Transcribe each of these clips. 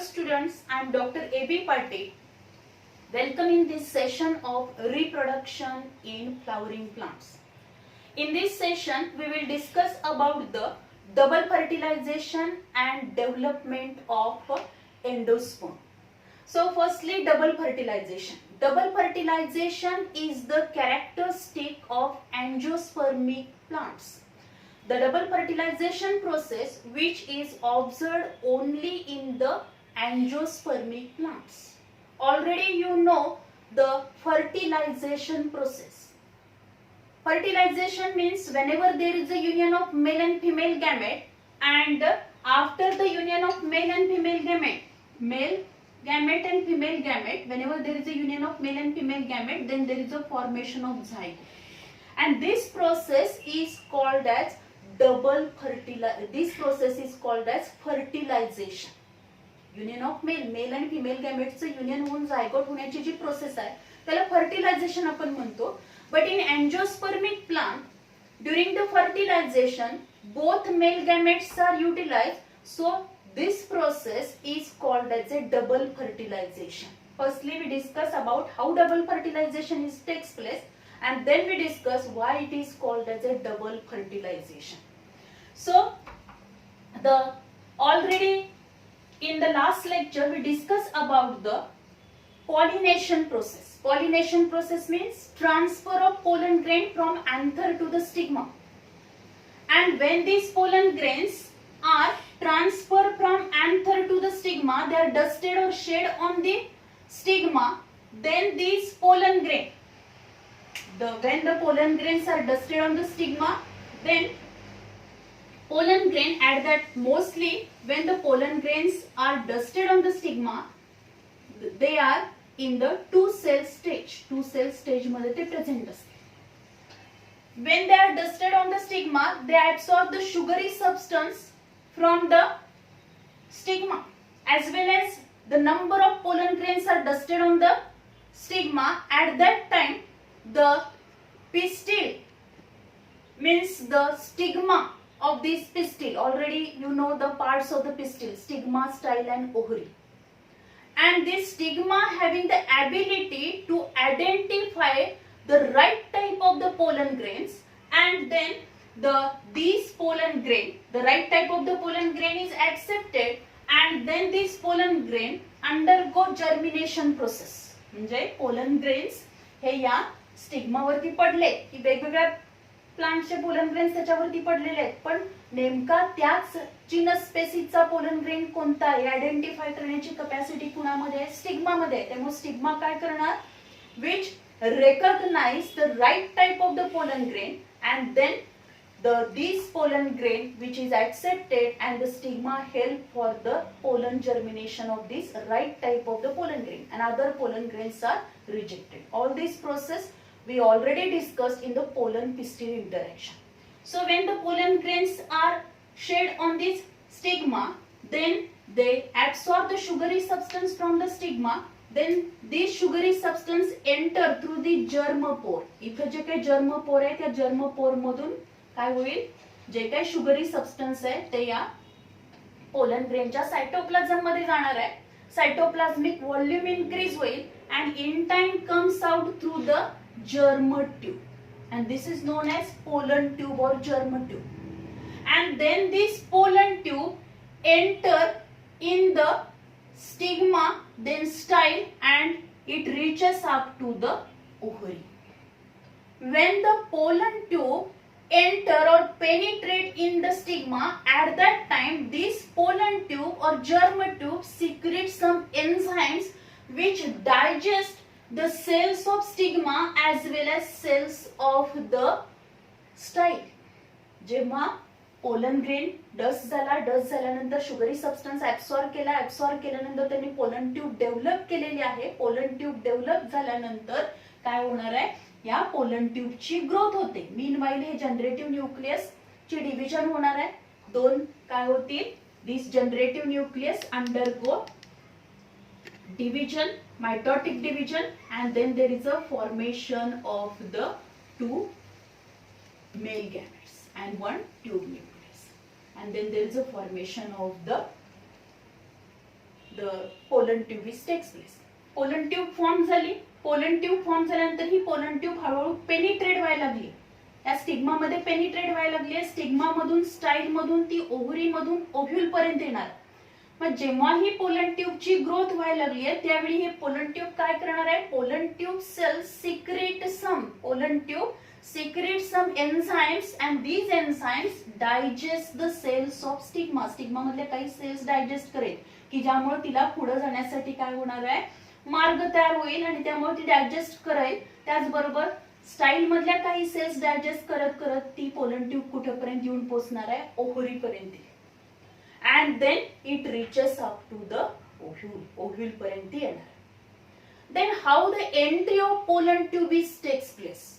students, I am Dr. A.B. Patil. Welcome in this session of reproduction in flowering plants. In this session, we will discuss about the double fertilization and development of endosperm. So firstly, double fertilization. Double fertilization is the characteristic of angiospermic plants. The double fertilization process which is observed only in the angiospermic plants. Already you know the fertilization process. Fertilization means whenever there is a union of male and female gamete, and after the union of male and female gamete, male gamete and female gamete, whenever there is a union of male and female gamete, then there is a formation of zygote. And this process is called as fertilization. Union of male and female gametes union होऊन zygote होण्याची जी process आहे त्याला fertilization आपण म्हणतो. But in angiospermic plant, during the fertilization, both male gametes are utilized. So this process is called as a double fertilization. Firstly, we discuss about how double fertilization takes place, and then we discuss why it is called as a double fertilization. So, already in the last lecture we discussed about the pollination process. Pollination process means transfer of pollen grain from anther to the stigma. And when these pollen grains are transferred from anther to the stigma, they are dusted or shed on the stigma, then these pollen grain, when the pollen grains are dusted on the stigma, then pollen grain at that mostly when the pollen grains are dusted on the stigma, they are in the two cell stage मध्ये ते present असते. When they are dusted on the stigma, they absorb the sugary substance from the stigma, as well as the number of pollen grains are dusted on the stigma. At that time, the pistil, means the stigma of this pistil, already you know the parts of the pistil, stigma, style and ovary. And this stigma having the ability to identify the right type of the pollen grains, and then these pollen grain, the right type of the pollen grain is accepted, and then this pollen grain undergo germination process. म्हणजे pollen grains हे या stigma वरती पडले की वेगवेगळ्या प्लांटचे pollen grains त्याच्यावरती पडलेले आहेत, पण नेमका त्याच जीनस स्पेसिसचा पोलन ग्रेन कोणता आहे आयडेंटिफाय करण्याची कॅपॅसिटी कुणामध्ये आहे, स्टिग्मा मध्ये आहे. त्यामुळे स्टिग्मा काय करणार, which recognize the right type of the pollen grain, and then these pollen grain which is accepted, and the stigma help for the pollen germination of this right type of the pollen grain, and other pollen grains are rejected. All this process we already discussed in the pollen pistil interaction. So when the pollen grains are shed on this stigma, then they absorb the sugary substance from the stigma. Then this sugary substance enter through the germ pore. इथे जे काही germ pore आहे त्या germ pore मधून काय होईल, जे काही sugary substance आहे ते या pollen grain च्या cytoplasm मध्ये जाणार आहे. Cytoplasmic volume increase होईल, and in time comes out through the germ tube, and this is known as pollen tube or germ tube. And then this pollen tube enter in the stigma, then style, and it reaches up to the ovary. When the pollen tube enter or penetrate in the stigma, at that time this pollen tube or germ tube secretes some enzymes which digest the cells of stigma as well as cells of the style. जेव्हा pollen grain dust झाल्यानंतर sugary substance absorb केल्यानंतर त्यांनी pollen tube develop केलेली आहे. Pollen tube develop झाल्यानंतर काय होणार आहे, या पोलन ट्यूबची ग्रोथ होते. मीनवाईल हे जनरेटिव्ह न्यूक्लियस ची डिव्हिजन होणार आहे. दोन काय होतील, this generative nucleus undergo division, mitotic division, and then there is a formation of the two male gametes and one tube nucleus, and then there is a formation of the the pollen tube is takes place. Pollen tube form झाली. Pollen tube form झाल्यानंतर ही pollen tube हळूहळू penetrate व्हायला लागली. या stigma मध्ये penetrate व्हायला लागली. स्टिग्मा मधून स्टाईल मधून ती ओव्हरी मधून ओव्ह्यूल पर्यंत येणार. मग जेव्हा ही पोलन ट्यूबची ग्रोथ व्हायला लागली आहे त्यावेळी हे पोलन ट्यूब काय करणार आहे. Pollen tube cells secrete some. Pollen tube secrete some enzymes and these enzymes digest the cells of stigma. Stigma मधले काही सेल्स डायजेस्ट करेल की ज्यामुळे तिला पुढे जाण्यासाठी काय होणार आहे, मार्ग तयार होईल आणि त्यामुळे ती डायजेस्ट करेल. त्याचबरोबर स्टाईल मधल्या काही सेल्स डायजेस्ट करत करत ती पोलन ट्यूब कुठेपर्यंत येऊन पोहोचणार आहे, ओव्हरी पर्यंत. And then it reaches up to the ovule. Ovule पर्यंत येणार. Then how the entry of pollen tube is takes place.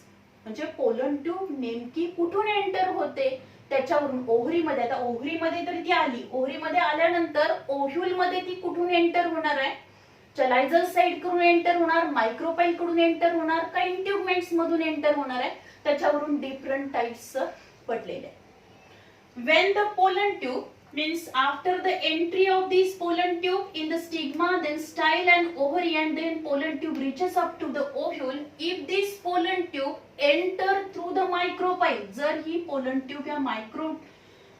म्हणजे पोलन ट्यूब नेमकी कुठून एंटर होते त्याच्यावरून ओव्हरीमध्ये. आता ओव्हरीमध्ये तर ती आली. ओव्हरीमध्ये आल्यानंतर ओव्ह्यूल मध्ये ती कुठून एंटर होणार आहे. चलायझल साइड कडून एंटर होणार, मायक्रोपाइल कडून एंटर होणार, का इंट्युगमेंट्स मधून एंटर होणार आहे. त्याच्यावरून डिफरंट टाइप्स पडलेले आहे. When the pollen tube means after the entry of this pollen tube in the stigma, then style and ovary, and then pollen tube reaches up to the ovule. If this pollen tube enter through the micropyle, जर ही pollen tube या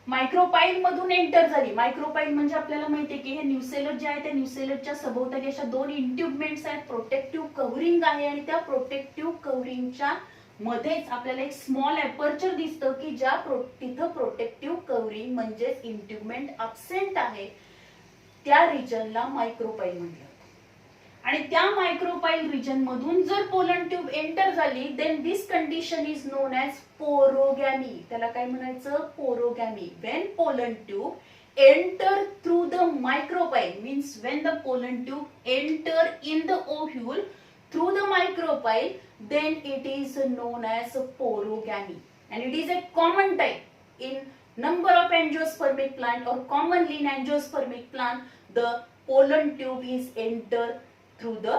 मायक्रोपाईल मधून enter झाली. मायक्रोपाईल म्हणजे आपल्याला माहितीये की हे nucellar जे आहे त्या न्यूसेलरच्या सभोवताली अशा दोन इंट्युगमेंट्स आहेत. प्रोटेक्टिव्ह कव्हरिंग आहे आणि त्या प्रोटेक्टिव्ह कव्हरिंगच्या मध्येच आपल्याला एक स्मॉल अपर्चर दिसतं की ज्या तिथं प्रोटेक्टिव्ह कव्हरिंग म्हणजे इंट्युगमेंट अब्सेंट आहे त्या रिजनला मायक्रोपाईल म्हणलं. आणि त्या मायक्रोपाईल रिजन मधून जर पोलन ट्यूब एंटर झाली then this condition is known as porogamy. त्याला काय म्हणायचं, porogamy. When pollen tube enter through the micropyle means when the pollen tube enter in the ovule through the micropyle, then it is known as porogamy, and it is a common type in number of angiospermic plant, or commonly in angiospermic plant the pollen tube is enter through the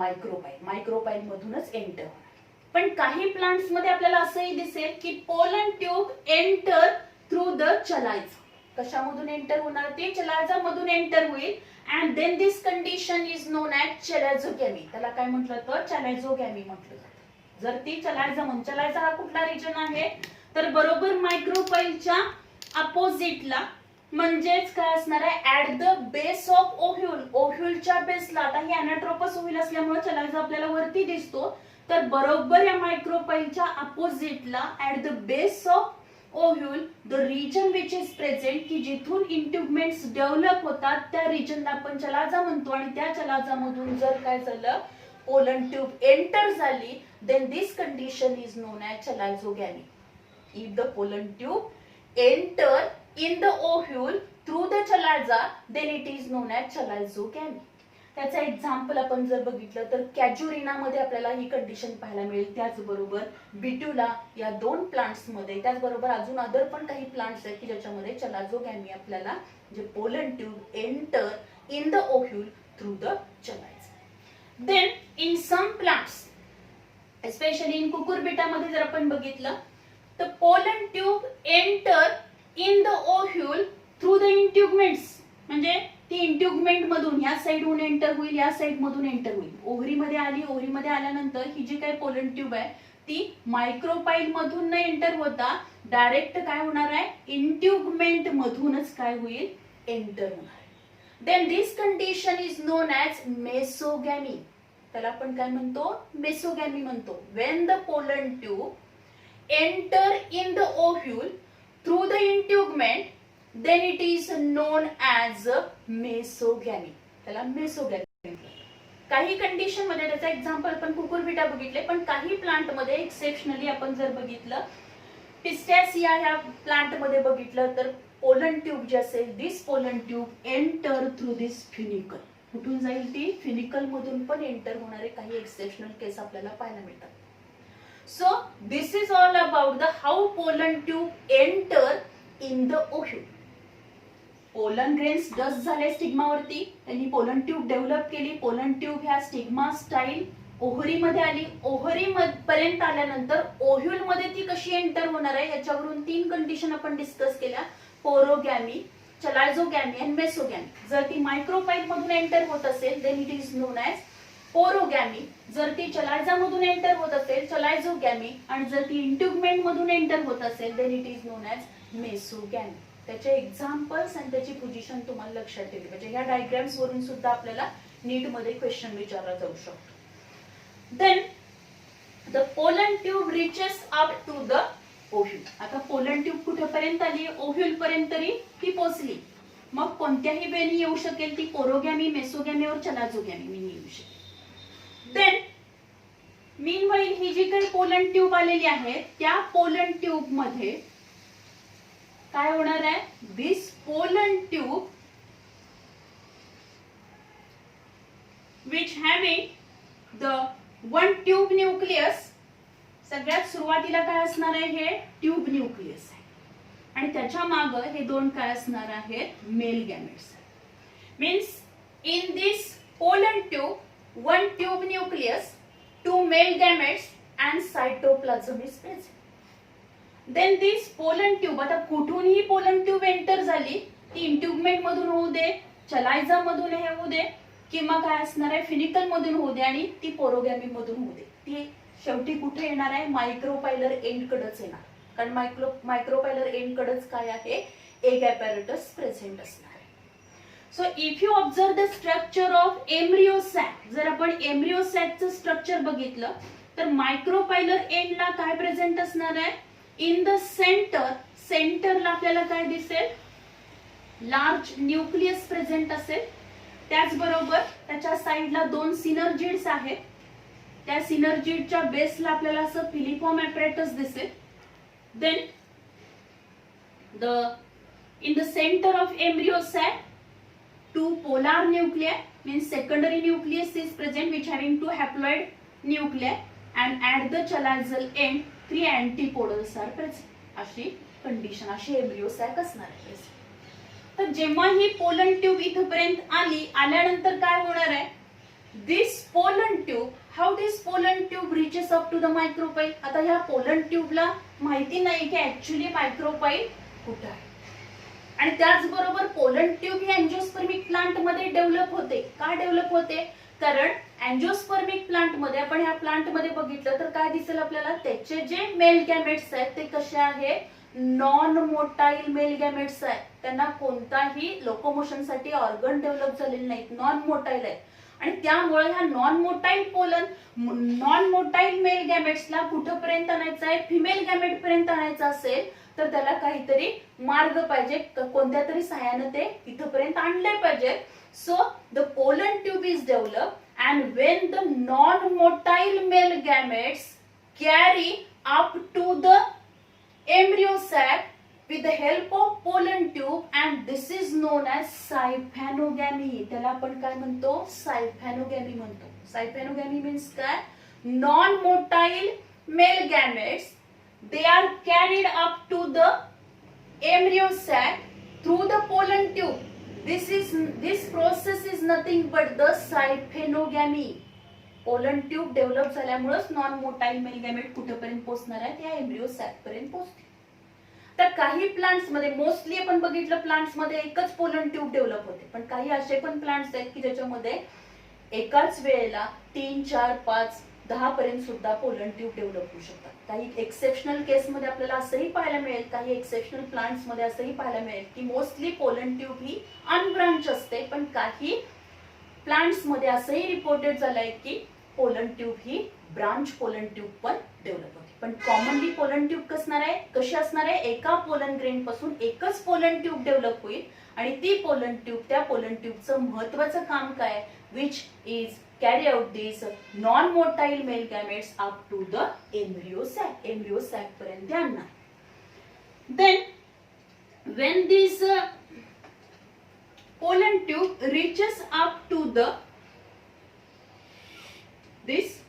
micropyle. Micropyle मधूनच enter होणार. पण काही plants मध्ये आपल्याला असंही दिसेल की pollen tube enter through the chalaza. कशामधून एंटर होणार, ते चलायझा मधून एंटर होईल. And then this condition is known as chalazogamy. त्याला काय म्हटलं तर चलायझोगॅमी म्हटलं जातं. जर ती चलायझा हा कुठला रिजन आहे तर बरोबर मायक्रोपाईलच्या अपोजिटला म्हणजेच काय असणार आहे, at the base of ovule. ओव्ह्यूलच्या बेसला. आता ही अॅनाट्रोपस ओव्ह्यूल असल्यामुळे चलायझा आपल्याला वरती दिसतो. तर बरोबर या मायक्रोपाईलच्या अपोजिटला at the base of ovule the region which is present की जिथून इंट्युगमेंट्स डेव्हलप होतात त्या रिजनला आपण चलाझा म्हणतो. आणि त्या चलाझामधून जर काय झालं पोलन ट्यूब एंटर झाली then this condition is known as chalazogamy. If the pollen tube enter in the ovule through the chalaza then it is known as chalazogamy. त्याचा एक्झाम्पल आपण जर बघितलं तर कॅज्युरिना मध्ये आपल्याला ही कंडिशन पाहायला मिळेल. त्याचबरोबर बिट्युला या दोन प्लांट्स मध्ये, त्याचबरोबर अजून अदर पण काही प्लांट्स आहेत की ज्याच्यामध्ये चलाझोगॅमी आपल्याला जे pollen tube enter in the ovule through the chalaza. Then in some plants especially in Cucurbita मध्ये जर आपण बघितलं तर pollen tube enter in the ovule through the integuments. म्हणजे ती इंट्युगमेंट मधून या साइडहून एंटर होईल, या साइड मधून एंटर होईल. ओव्हरी मध्ये आली. ओव्हरी मध्ये आल्यानंतर ही जी काही पोलन ट्यूब आहे ती मायक्रोपाईल मधून न एंटर होता डायरेक्ट काय होणार आहे, इंट्युगमेंट मधूनच काय होईल, एंटर होणार. Then this condition is known as mesogamy. त्याला आपण काय म्हणतो, मेसोगॅमी म्हणतो. When the pollen tube enter in the ovule through the integument then it is known as mesogamy. त्याला मेसोगॅमी. काही कंडिशन मध्ये त्याचा एक्झाम्पल आपण कुकुरबिटा बघितले. पण काही प्लांट मध्ये एक्सेप्शनली आपण जर बघितलं पिस्टॅसिया ह्या प्लांट मध्ये बघितलं तर पोलन ट्यूब जे असेल दिस पोलन ट्यूब एंटर थ्रू दिस फिनिकल. कुठून जाईल ती, फिनिकल मधून पण एंटर होणारे काही एक्सेप्शनल केस आपल्याला पाहायला मिळतात. So this is all about the how pollen tube enter in the ovule. Pollen grains dust झाले स्टिग्मावरती, त्यांनी पोलन ट्यूब डेव्हलप केली. पोलन ट्यूब ह्या स्टिग्मा स्टाईल ओव्हरी मध्ये आली. ओव्हरी पर्यंत आल्यानंतर ओव्ह्यूल मध्ये ती कशी एंटर होणार आहे याच्यावरून तीन कंडिशन आपण डिस्कस केल्या. Porogamy, chalazogamy and mesogamy. जर ती मायक्रोपाईल मधून एंटर होत असेल then it is known as porogamy. जर ती चलायझा मधून एंटर होत असेल चलायझोगॅमी, आणि जर ती इंट्युगमेंट मधून एंटर होत असेल then it is known as mesogamy. त्याचे एक्झाम्पल्स आणि त्याची पोझिशन तुम्हाला लक्षात ठेवली पाहिजे. या डायग्राम्स वरून सुद्धा आपल्याला नीट मध्ये क्वेश्चन विचारला जाऊ शकतो. Then the pollen tube reaches up to the ovule. आता पोलन ट्यूब कुठेपर्यंत आली? ओव्ह्यूल पर्यंत तरी ती पोहोचली. मग कोणत्याही वेळी येऊ शकेल ती? पोरोगॅमी, मेसोगॅमी और चलाझोगॅमी मी येऊ शकेल. देन मीनवाईल ही जी काही पोलन ट्यूब आलेली आहे त्या पोलन ट्यूब मध्ये काय होणार आहे? This pollen tube which having the one tube nucleus. सगळ्यात सुरुवातीला काय असणार आहे? हे ट्यूब न्यूक्लियस आहे आणि त्याच्या माग हे दोन काय असणार आहेत? Male gametes. Means in this pollen tube one tube nucleus, two male gametes and cytoplasm is present. Then this pollen tube, आता कुठूनही pollen tube एंटर झाली ती इंट्युगमेंट मधून होऊ दे, चलायझा मधून हे होऊ दे, किंवा काय असणार आहे फिनिकल मधून होऊ दे आणि ती पोरोगॅमी मधून होऊ दे, ती शेवटी कुठे येणार आहे? मायक्रोपायलर एंड कडेच येणार. कारण मायक्रोपायलर एंड कडेच काय आहे? एग ॲपॅरेटस प्रेझेंट असणार. So if you observe the structure of embryo sac, जर आपण embryo sac चं स्ट्रक्चर बघितलं तर मायक्रोपायलर एंडला काय प्रेझेंट असणार आहे? इन द सेंटरला आपल्याला काय दिसेल? लार्ज न्यूक्लियस प्रेझेंट असेल. त्याचबरोबर त्याच्या साइडला दोन सिनर्जिड्स आहेत. त्या सिनर्जिडच्या बेसला आपल्याला असं फिलिफॉर्म ॲपॅरेटस दिसेल. Then in the center of embryo sac two polar nuclei, means secondary nucleus is present which having two haploid nuclei, and at the chalazial end three antipodals are present. अशी condition, अशी embryo sack असणार आहे. तर जेव्हा ही pollen tube इथपर्यंत आल्यानंतर काय होणार आहे? This pollen tube, how this pollen tube reaches up to the micropyle. आता ह्या पोलन ट्यूबला माहिती नाही की ऍक्च्युली मायक्रोपाईल कुठे आहे. आणि त्याचबरोबर पोलन ट्यूब ही अँजिओस्पर्मिक प्लांट मध्ये डेव्हलप होते. का डेव्हलप होते? कारण अँजिओस्पर्मिक प्लांट मध्ये, आपण ह्या प्लांट मध्ये बघितलं तर काय दिसेल आपल्याला? त्याचे जे मेल गॅमेट्स आहेत ते कसे आहेत? नॉन मोटाईल मेल गॅमेट्स आहेत. त्यांना कोणताही लोकोमोशन साठी ऑर्गन डेव्हलप झालेले नाहीत, नॉन मोटाईल आहेत. आणि त्यामुळे ह्या नॉन मोटाईल मेल गॅमेट्सला कुठपर्यंत आणायचं आहे? फिमेल गॅमेट पर्यंत आणायचं असेल तर त्याला काहीतरी मार्ग पाहिजे, कोणत्या तरी सहाय्याने ते इथपर्यंत आणले पाहिजे. So the pollen tube is develop and when the non motile male gametes carry up to the embryo sac with the help of pollen tube, and this is known as सायफॅनोगॅमी. त्याला आपण काय म्हणतो? सायफॅनोगॅमी म्हणतो. सायफॅनोगॅमी मीन्स काय? Non motile male gametes they are carried up to the embryo sac through the pollen tube. This process is nothing but the siphonogamy. Pollen tube develop झाल्यामुळेच non motile male gamete कुठेपर्यंत पोहोचणार आहेत? या embryo sac पर्यंत पोहोचतील. तर काही plants मध्ये, मोस्टली आपण बघितलं प्लांट्स मध्ये एकच पोलन ट्यूब डेव्हलप होते, पण काही असे पण प्लांट्स आहेत की ज्याच्यामध्ये एकाच वेळेला 3, 4, 5, 10 पर्यंत सुद्धा पोलन ट्यूब डेव्हलप होऊ शकतात. काही एक्सेप्शनल केस मध्ये आपल्याला असंही पाहायला मिळेल, काही एक्सेप्शनल प्लांट्स मध्ये असंही पाहायला मिळेल की मोस्टली पोलन ट्यूब ही अनब्रांच असते, पण काही प्लांट्स मध्ये असंही रिपोर्टेड झालंय की पोलन ट्यूब ही ब्रांच पोलन ट्यूब पण डेव्हलप होते. पण कॉमनली पोलन ट्यूब कशी असणार आहे? एका पोलन ग्रेन पासून एकच पोलन ट्यूब डेव्हलप होईल आणि ती पोलन ट्यूब, त्या पोलन ट्यूबचं महत्त्वाचं काम काय? Which is carry out this non motile male gametes up to the embryo sac. Embryo sac पर्यंत आणणार. Then when this pollen tube reaches up to this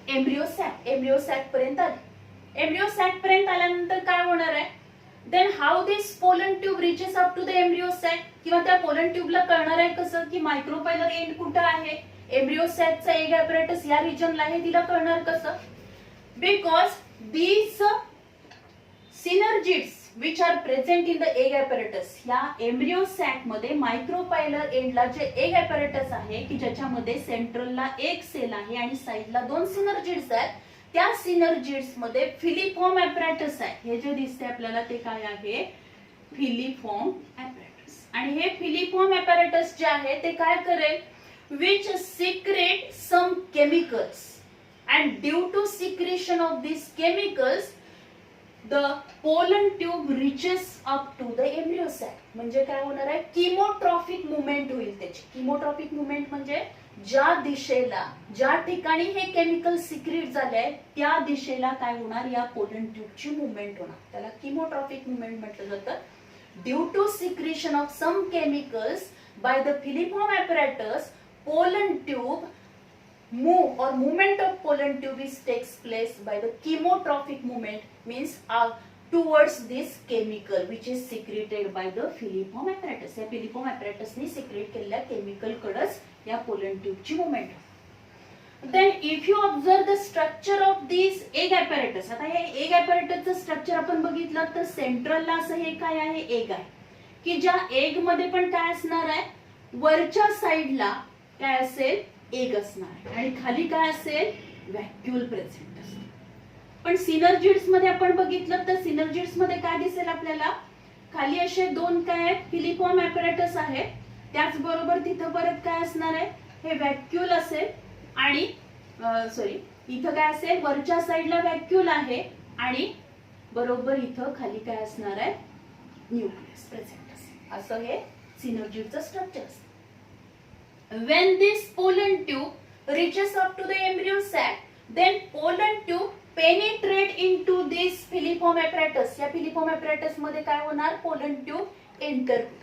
embryo sac पर्यंत आले. एम्ब्रियो सॅक पर्यंत आल्यानंतर काय होणार आहे? Then how this pollen tube reaches up to the embryo sac, किंवा त्या पोलन ट्यूबला कळणार आहे कसं की मायक्रोपायलर एंड कुठे आहे? एम्ब्रियो सॅकचा एग ॲपॅरेटस या रिजनला आहे. तिला कळणार कसं? Because this synergids which are present in the egg apparatus, या एम्ब्रियो सॅक मध्ये मायक्रोपायलर एंडला जे एग ॲपॅरेटस आहे की ज्याच्यामध्ये सेंट्रलला एक सेल आहे आणि साईडला दोन सिनर्जिड्स आहेत, त्या सिनर्जिड्स मध्ये फिलिफॉर्म ॲपॅरेटस आहे. हे जे दिसते आपल्याला ते काय आहे, फिलिफॉर्म ॲपॅरेटस. आणि हे फिलिफॉर्म ॲपॅरेटस जे आहे ते काय करेल, which secrete some chemicals and due to secretion of these chemicals the pollen tube reaches up to the embryo sac. म्हणजे काय होणार आहे, किमोट्रॉफिक मुवमेंट होईल त्याची. किमोट्रॉफिक मुवमेंट म्हणजे ज्या दिशेला, ज्या ठिकाणी हे केमिकल सिक्रेट झाले आहे त्या दिशेला काय होणार, या पोलन ट्यूबची मुवमेंट होणार. त्याला किमोट्रॉफिक मुवमेंट म्हटलं जातं. Due to secretion of some chemicals by the filiform apparatus, pollen tube move or movement of pollen tube is takes place by the chemotrophic movement, means towards this chemical which is secreted by the filiform apparatus. या filiform apparatus ने secrete केलेल्या chemical कडच या pollen tube ची movement. Then if you observe the structure of these egg apparatus, आता हे egg apparatus चं structure आपण बघितलं तर सेंट्रलला असं हे काय आहे, एग आहे की ज्या एग मध्ये पण काय असणार आहे, वरच्या साईडला काय असेल, एग असणार आहे आणि खाली काय असेल, व्हॅक्यूल प्रेझेंट असेल. पण सिनर्जिड्स मध्ये आपण बघितलं तर सिनर्जिड्स मध्ये काय दिसेल आपल्याला, खाली असे दोन काय आहेत, फिलिफॉर्म ॲपॅरेटस आहे, त्याचबरोबर तिथं परत काय असणार आहे, हे व्हॅक्यूल असेल आणि सॉरी इथं काय असेल, वरच्या साईडला व्हॅक्यूल आहे आणि बरोबर इथं खाली काय असणार आहे, न्यूक्लियस प्रेझेंट असेल. असं हे सिनर्जिडचं स्ट्रक्चर असतं. When this pollen tube reaches up to the embryo sac, then pollen tube penetrate into this filiform apparatus. या filiform apparatus मध्ये काय होणार, pollen tube enter होईल.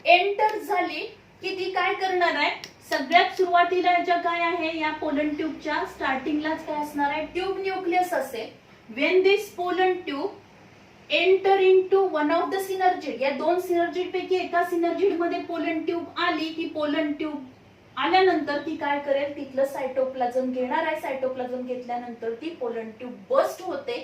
एंटर झाली की ती काय करणार आहे, सगळ्यात सुरुवातीला ज्या काय आहे, या pollen tube च्या स्टार्टिंगलाच काय असणार आहे, ट्यूब न्यूक्लियस असेल. When this pollen tube enter into one of the synergid, या दोन सिनर्जिड पैकी एका सिनर्जिड मध्ये पोलन ट्यूब आली की पोलन ट्यूब आल्यानंतर ती काय करेल, तिथलं सायटोप्लाझम घेणार आहे. सायटोप्लाझम घेतल्यानंतर ती पोलन ट्यूब बस्ट होते.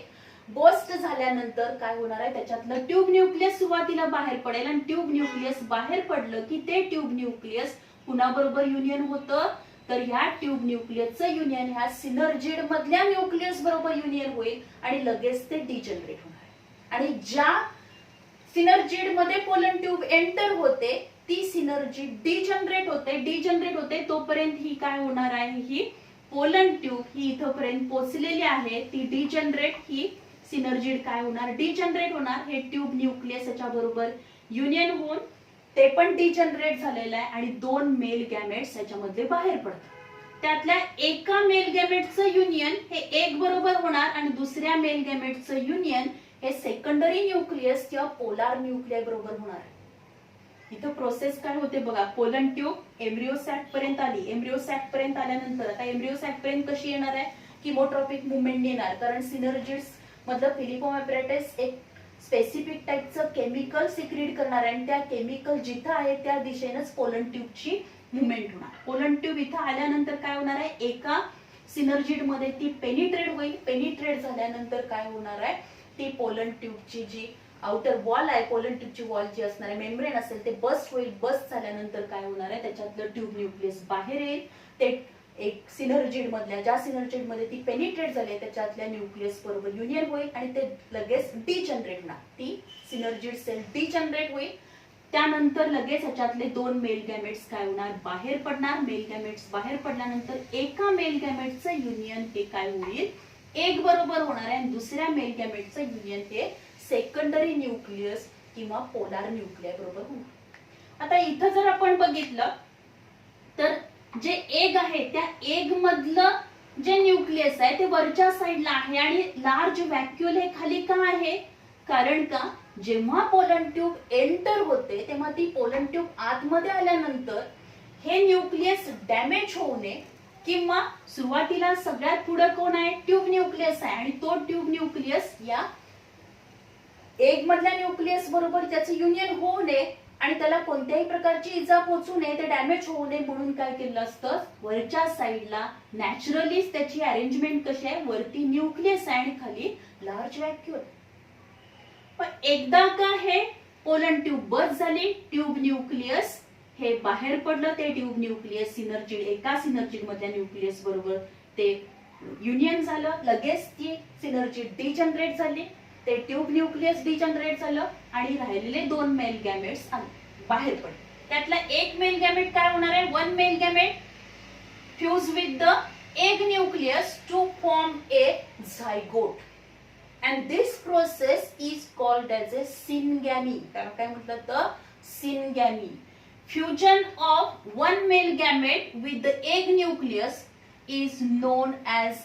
बस्ट झाल्यानंतर काय होणार आहे, त्याच्यातलं ट्यूब न्यूक्लियस सुरुवातीला बाहेर पडेल आणि ट्यूब न्यूक्लियस बाहेर पडलं की ते ट्यूब न्यूक्लियस कुणाबरोबर युनियन होतं, तर ह्या ट्यूब न्यूक्लियसचं युनियन ह्या सिनर्जिड मधल्या न्यूक्लियस बरोबर युनियन होईल आणि लगेच ते डिजनरेट होणार. आणि ज्या सिनर्जिड मध्ये पोलन ट्यूब एंटर होते ती सिनर्जी डिजनरेट होते तोपर्यंत ही काय होणार आहे, ही पोलन ट्यूब ही इथपर्यंत पोहोचलेली आहे, ती डिजनरेट, ही सिनर्जिड काय होणार, डिजनरेट होणार. हे ट्यूब न्यूक्लियस याच्या बरोबर युनियन होऊन ते पण डिजनरेट झालेलं आहे आणि दोन मेल गॅमेट्स याच्यामध्ये बाहेर पडतात. त्यातल्या एका मेल गॅमेटचं युनियन हे एक बरोबर होणार आणि दुसऱ्या मेल गॅमेटचं युनियन हे सेकंडरी न्यूक्लियस किंवा पोलार न्यूक्लियस बरोबर होणार आहे. इथं प्रोसेस काय होते बघा, पोलन ट्यूब एम्ब्रियो सॅक पर्यंत आली. एम्ब्रियो सॅक पर्यंत आल्यानंतर आता एम्ब्रियो सॅक पर्यंत कशी येणार आहे, किमोट्रॉपिक मुवमेंट येणार, कारण सिनर्जिड्स मधलं फिलिफॉर्म ॲपॅरेटस एक स्पेसिफिक टाइपचं केमिकल सिक्रेट करणार आहे आणि त्या केमिकल जिथं आहे त्या दिशेनेच पोलन ट्यूबची मुवमेंट होणार. पोलन ट्यूब इथं आल्यानंतर काय होणार आहे, एका सिनर्जिड मध्ये ती पेनिट्रेट होईल. पेनिट्रेट झाल्यानंतर काय होणार आहे, ती पोलन ट्यूबची जी आउटर वॉल आहे, पोलन ट्यूबची वॉल जी असणार आहे, मेम्ब्रेन असेल, ते बस्ट होईल. बस्ट झाल्यानंतर काय होणार आहे, त्याच्यातलं ट्यूब न्यूक्लियस बाहेर येईल. ते एक सिनर्जिड मधल्या, ज्या सिनर्जिड मध्ये ती पेनिट्रेट झाली त्याच्यातल्या न्यूक्लियस बरोबर युनियन होईल आणि ते लगेच डिजनरेट होणार. ती सिनर्जिड सेल डिजनरेट होईल. त्यानंतर लगेच ह्याच्यातले दोन मेल गॅमेट्स काय होणार, बाहेर पडणार. मेल गॅमेट्स बाहेर पडल्यानंतर एका मेल गॅमेटचं युनियन हे काय होईल, एक बरोबर होणार आहे आणि दुसऱ्या मेल गॅमेटचं युनियन हे सेकंडरी न्यूक्लियस किंवा पोलार न्यूक्लियस बरोबर होणार. आता इथं जर आपण बघितलं तर जे एग आहे त्या एग मधलं जे न्यूक्लियस आहे ते वरच्या साईडला आहे आणि लार्ज व्हॅक्यूल हे खाली का आहे, कारण का जेव्हा पोलन ट्यूब एंटर होते तेव्हा ती पोलन ट्यूब आतमध्ये आल्यानंतर हे न्यूक्लियस डॅमेज होऊ नये किंवा सुरुवातीला सगळ्यात पुढे कोण आहे, ट्यूब न्यूक्लियस आहे आणि तो ट्यूब न्यूक्लियस या एग मधल्या न्यूक्लियस बरोबर त्याचं युनियन होऊ नये आणि त्याला कोणत्याही प्रकारची इजा पोहोचू नये, ते डॅमेज होऊ नये म्हणून काय केलं असतं, वरच्या साईडला नॅचरलीच त्याची अरेंजमेंट कशी आहे, वरती न्यूक्लियस आहे आणि खाली लार्ज व्हॅक्यूल. पण एकदा का हे पोलन ट्यूब बस्ट झाली, ट्यूब न्यूक्लियस हे बाहेर पडलं, ते ट्यूब न्यूक्लियस सिनर्जिड एका सिनर्जिड मधल्या न्यूक्लियस बरोबर ते युनियन झालं, लगेच ती सिनर्जिड डिजनरेट झाली, ते ट्यूब न्यूक्लियस डिजनरेट झालं आणि राहिलेले 2 मेल गॅमेट्स बाहेर पडले. त्यातला एक मेल गॅमेट काय होणार आहे, 1 male gamete fuse with the egg nucleus to form a zygote. And this process is called as a syngamy. त्याला काय म्हटलं तर syngamy. Fusion of one male gamete with the egg nucleus is known as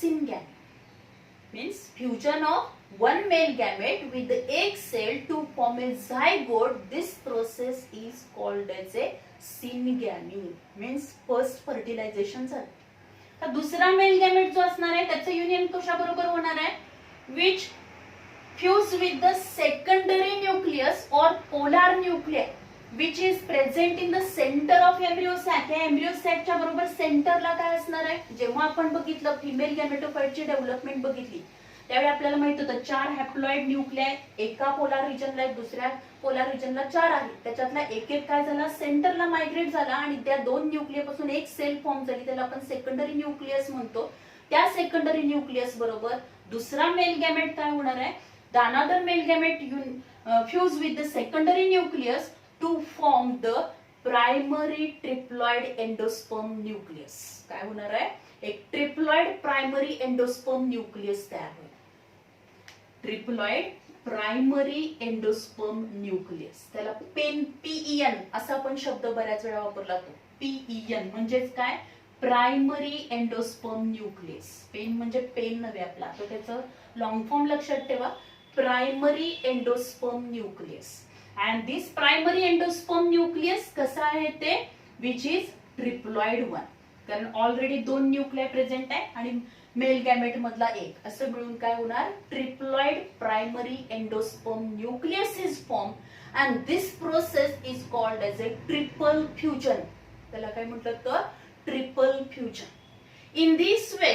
syngamy. Means fusion of one male gamete with the egg cell to form a zygote. This process is called as a syngamy. Means first fertilization झालं. दुसरा mail gamete जो असणार आहे त्याचं union कशा बरोबर होणार आहे, which fuse with the secondary nucleus और polar nuclear which is present in the centre of embryo sac. या एम्ब्रियो सॅकच्या बरोबर सेंटरला काय असणार आहे, जेव्हा आपण बघितलं फिमेल गॅमेटोफाइटची डेव्हलपमेंट बघितली त्यावेळी आपल्याला माहित होतं 4 हॅप्लॉइड न्यूक्लियाय एका पोलार रिजनला आहेत, दुसऱ्या पोलार रिजनला 4 आहेत. त्याच्यातला एक काय झाला, सेंटरला मायग्रेट झाला आणि त्या 2 न्यूक्लियपासून एक सेल फॉर्म झाली, त्याला आपण सेकंडरी न्यूक्लियस म्हणतो. त्या सेकंडरी न्यूक्लियस बरोबर दुसरा मेल गॅमेट काय होणार आहे, the another male gamete fuse with the secondary nucleus to form the primary triploid endosperm nucleus. काय होणार आहे, एक ट्रिप्लॉइड प्रायमरी एंडोस्पर्म न्यूक्लियस तयार होईल. ट्रिप्लॉइड प्रायमरी एंडोस्पर्म न्यूक्लियस, त्याला PEN असा पण शब्द बऱ्याच वेळा वापरला जातो. PEN म्हणजेच काय, प्रायमरी एंडोस्पर्म न्यूक्लियस. पेन म्हणजे पेन नव्हे आपला, तर त्याचं लॉंग फॉर्म लक्षात ठेवा, primary endosperm nucleus. And this primary endosperm nucleus कसा आहे ते, विच इज ट्रिप्लॉइड 1. कारण ऑलरेडी 2 न्यूक्लिय प्रेझेंट आहे आणि मेल गॅमेट मधला एक, असं मिळून काय होणार, triploid primary endosperm nucleus is form and this process is called as A triple fusion. त्याला काय म्हटलं तर triple fusion. In this way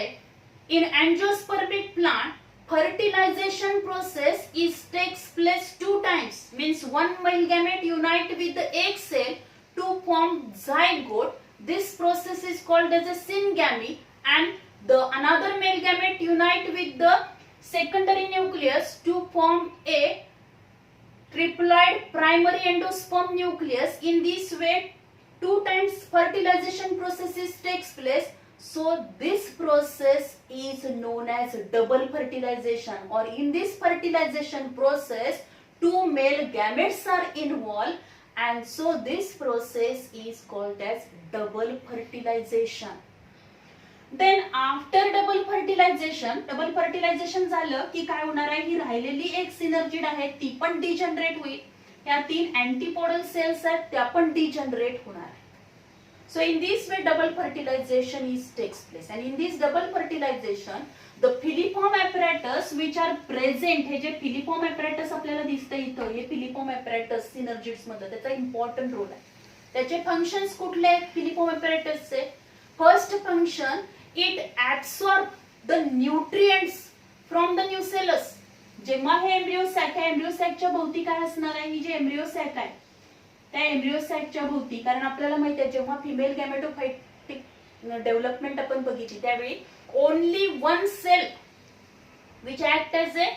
in angiospermic plant fertilization process is takes place 2 times. Means one male gamete unite with the egg cell to form zygote. This process is called as a syngamy, and the another male gamete unite with the secondary nucleus to form a triploid primary endosperm nucleus. In this way 2 times fertilization processes takes place. So this process is known as double fertilization, or in this fertilization process 2 male gametes are involved, and so this process is called as double fertilization. Then after double fertilization झालं की काय होणार आहे, ही राहिलेली एक synergid आहे ती पण डिजनरेट होईल. या 3 अँटीपोडल सेल्स आहेत त्या पण डिजनरेट होणार आहेत. So in this way double fertilization is takes place, and in this double fertilization the filiform apparatus which are present, हे जे filiform apparatus आपल्याला दिसतं इथं, हे filiform apparatus synergids मध्ये त्याचा इम्पॉर्टंट रोल आहे. त्याचे फंक्शन्स कुठले आहेत filiform apparatus चे, first function it absorb the nutrients from the nucellus. जेव्हा हे एम्ब्रियो सॅक आहे, एम्ब्रियो सॅकच्या भोवती काय असणार आहे, ही जी एम्ब्रियो सॅक आहे त्या एम्ब्रियो सॅकच्या भोवती, कारण आपल्याला माहिती आहे जेव्हा फिमेल गॅमेटोफाइटिक डेव्हलपमेंट आपण बघितली त्यावेळी only 1 cell which act as a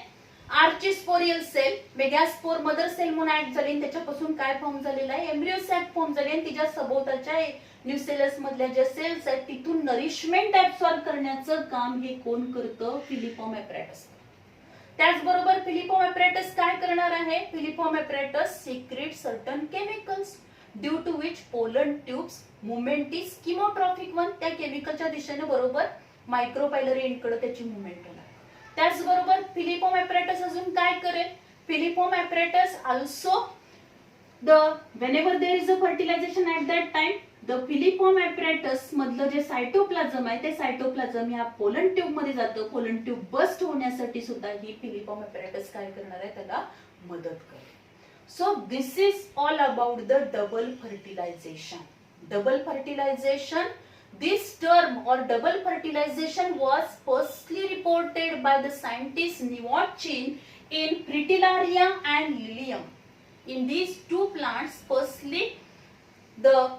archesporial cell megaspore mother cell म्हणून ऍक्ट झाली, आणि त्याच्यापासून काय फॉर्म झालेला आहे, एम्ब्रियो सॅक फॉर्म झाली, आणि तिच्या सभोवतालच्या न्यूसेलस मधल्या ज्या सेल्स आहेत तिथून नरिशमेंट ऍब्सॉर्ब करण्याचं काम हे कोण करतं, फिलिफॉर्म ऍपरेटस. त्याचबरोबर फिलिफॉर्म ऍपरेटस काय करणार आहे, filiform apparatus secrete certain chemicals due to which pollen tubes movement is chemotropic 1. त्या केमिकलच्या दिशेने बरोबर मायक्रोपायलरी एंडकडे त्याची मुवमेंट होणार. त्याचबरोबर फिलिफॉर्म ऍपरेटस अजून काय करेल, filiform apparatus also whenever there is a fertilization at that time the filiform apparatus मधलं जे सायटोप्लाझम आहे ते सायटोप्लाझम या पोलन ट्यूब मध्ये जातं. पोलन ट्यूब बस्ट होण्यासाठी सुद्धा ही फिलिफॉर्म apparatus काय करणार आहे, त्याला मदत करेल. So this is all about the double fertilization. Double fertilization This term or double fertilization was firstly reported by the scientist Nowotny in Fritillaria and Lilium. In these two plants, firstly the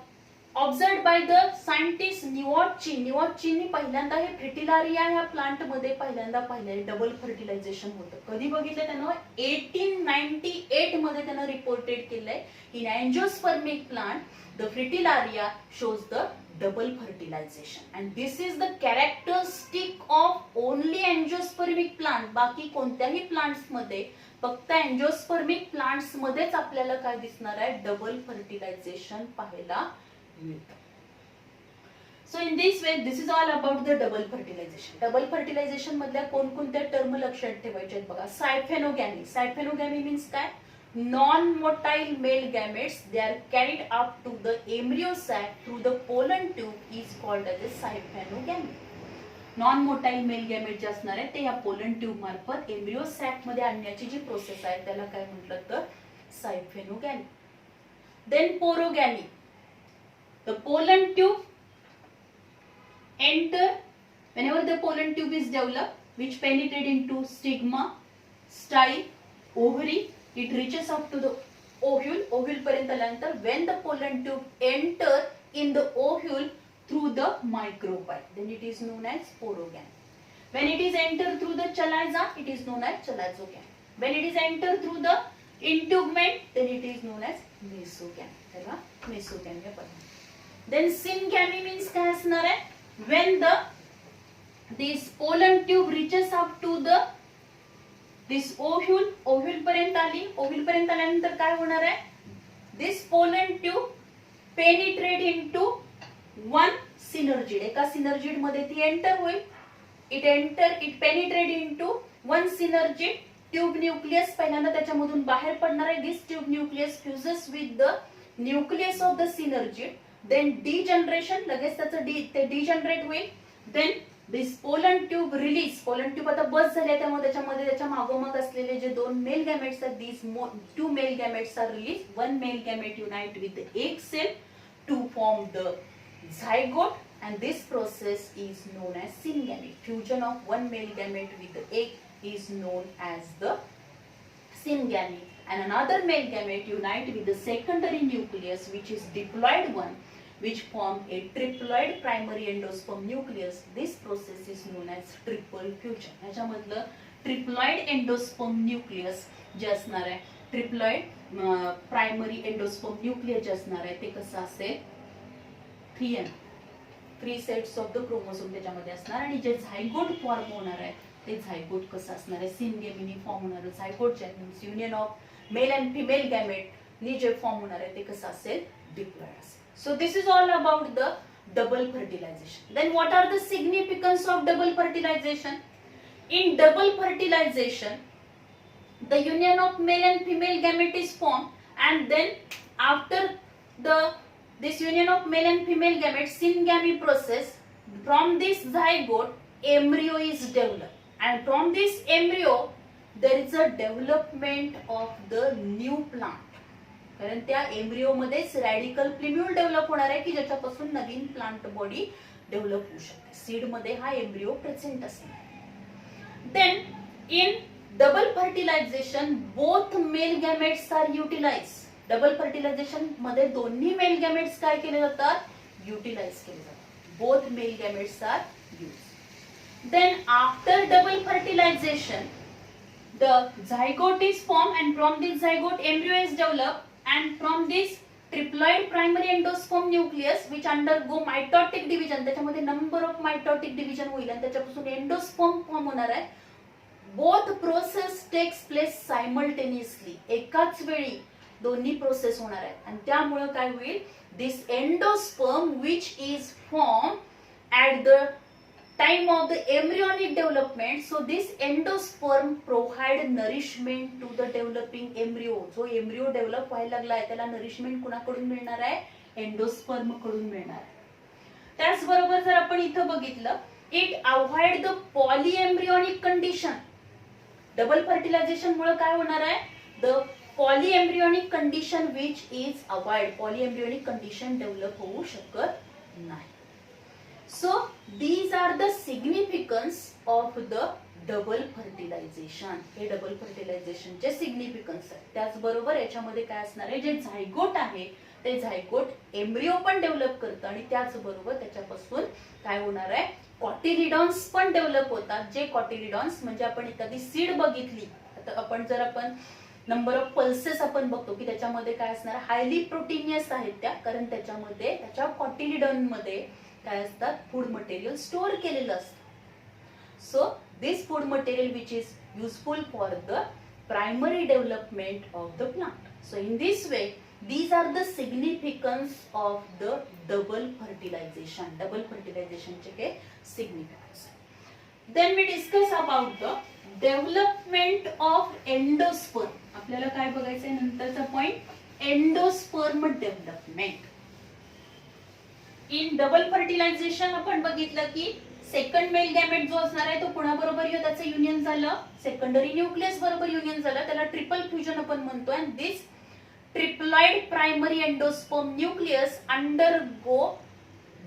observed by the scientist Nowotny. Nowotny पहिल्यांदा हे fritillaria ह्या plant मध्ये पहिल्यांदा पाहिले double fertilisation होतं. कधी बघितलं त्यानं 1898 मध्ये त्यानं रिपोर्टेड केलंय. In angiospermic plant the fritillaria shows the double fertilization and this is the characteristic of only angiospermic plant. बाकी कोणत्याही प्लांट्स मध्ये फक्त एंजियोस्पर्मिक प्लांट्स मध्येच आपल्याला काय दिसणार आहे, डबल फर्टिलायझेशन पाहायला मिळतं. So in this way this is all about the double fertilization. Double fertilization मधल्या कोणकोणत्या टर्म लक्षात ठेवायचे आहेत बघा. सायफेनोगॅमी. सायफेनोगॅमी मीन्स काय, non-motile male gametes, they are carried up to the embryo sac through the pollen tube is called as a siphonogamy. Non motile male gamete जे असणार आहे ते या पोलन ट्यूब मार्फत एम्ब्रियो सॅक मध्ये आणण्याची जी प्रोसेस आहे त्याला काय म्हटलं तर siphonogamy. Then porogamy. The pollen tube enter whenever the pollen tube is developed which penetrate into stigma, style, ovary, it reaches up to the ovule. Ovule पर्यंत आल्यानंतर when the pollen tube enter in the ovule through the microbial, then it is known as porogamy. When it is entered through the chaliza, it is known as chalizogamy. When it is entered through the integument, then it is known as mesogamy. त्याला mesogamy आपण. Then syngamy means काय असणार आहे, when this pollen tube reaches up to this ovule, ovule पर्यंत आली, ovule पर्यंत आल्यानंतर काय होणार आहे, this pollen tube penetrate into one synergid. एका synergid मध्ये ती एंटर होईल. it penetrate into one synergid. Tube nucleus पहिल्यांदा त्याच्यामधून बाहेर पडणार आहे. this tube nucleus fuses with the nucleus of the synergid. then degeneration, लगेच त्याचं ते degenerate होईल. then this pollen tube release. pollen tube आता बस झाले त्यामुळे त्याच्यामध्ये त्याच्या मागोमाग असलेले जे दोन मेल गॅमेट्स आहेत, these two male gametes are released. one male gamete unite with the egg cell to form the zygote and this process is known as syngamy. Fusion of one male gamete with the egg is known as the syngamy. And another male gamete unite with the secondary nucleus which is diploid one, which form a triploid primary endosperm nucleus. This process is known as triple fusion. ह्याच्यामधलं triploid endosperm nucleus जे असणार आहे, triploid primary endosperm nucleus जे असणार आहे ते कसं असेल, 3 3 सेट्स ऑफ द क्रोमोसोम त्याच्यामध्ये असणार. आणि जे झायगोट फॉर्म होणार आहे ते झायगोट कसं असणार आहे, सिनगेमीनी फॉर्म होणार झायगोट जे means union of male and female gamete नी जे फॉर्म होणार आहे ते कसं असेल, डिप्लॉइड असेल. So this is all about the double fertilization. Then what are the significance of double fertilization? In double fertilization, the union of male and female gamete is formed and then after this union of male and female gamete, syngamy process, from this zygote embryo is developed and from this embryo there is a development of the new plant. कारण त्या embryo मध्येच radical प्लिम्यूल develop होणार आहे की ज्याच्यापासून नवीन plant body develop होऊ शकते. Seed मध्ये हा एम्ब्रियो प्रेझेंट असणार. Then in double fertilization both male gametes are utilize. Double fertilization मध्ये दोन्ही मेल गॅमेट्स काय केले जातात, युटिलाइज केले जातात. Both male gametes are use. Then after double fertilization the zygote is formed and from this zygote embryo is developed and from this triploid primary endosperm nucleus which undergo mitotic division, त्याच्यामध्ये number of mitotic division होईल आणि त्याच्यापासून endosperm form होणार आहे. Both process takes place simultaneously, एकाच वेळी दोन्ही process होणार आहेत आणि त्यामुळे काय होईल, दिस endosperm which is formed at the time of the embryonic development, so this endosperm provide nourishment to the developing embryo. जो एम्ब्रियो डेव्हलप व्हायला लागला आहे त्याला नरिशमेंट कुणाकडून मिळणार आहे, एंडोस्पर्म कडून मिळणार आहे. त्याचबरोबर जर आपण इथं बघितलं, it avoid the polyembryonic condition. Double fertilisation मुळे काय होणार आहे, the polyembryonic condition which is avoid. Polyembryonic condition develop होऊ शकत नाही. So these are the significance of the double fertilization. हे डबल फर्टिलायझेशनचे सिग्निफिकन्स आहे. त्याचबरोबर याच्यामध्ये काय असणार आहे, जे झायगोट आहे ते झायगोट एम्ब्रिओ पण डेव्हलप करतं आणि त्याचबरोबर त्याच्यापासून काय होणार आहे, कॉटिलिडॉन्स पण डेव्हलप होतात. जे कॉटिलिडॉन्स म्हणजे आपण एखादी सीड बघितली, आता आपण जर आपण नंबर ऑफ पल्सेस आपण बघतो की त्याच्यामध्ये काय असणार, हायली प्रोटीनियस आहेत त्या, कारण त्याच्यामध्ये त्याच्या कॉटिलिडॉन मध्ये काय असतात, फूड मटेरियल स्टोअर केलेलं असतं. So this food material which is useful for the primary development of the plant. So in this way these are the significance of the double fertilization. Double fertilization चे काय significance. Then we discuss about the development of endosperm. आपल्याला काय बघायचं आहे नंतरचा point, endosperm development. In double fertilization आपण बघितलं की सेकंड मेल गॅमेट जो असणार आहे तो कुणाबरोबर येतो, त्याचं युनियन झालं, सेकंडरी न्यूक्लियस बरोबर युनियन झालं, त्याला ट्रिपल फ्युजन आपण म्हणतो. And this triploid primary endosperm nucleus undergo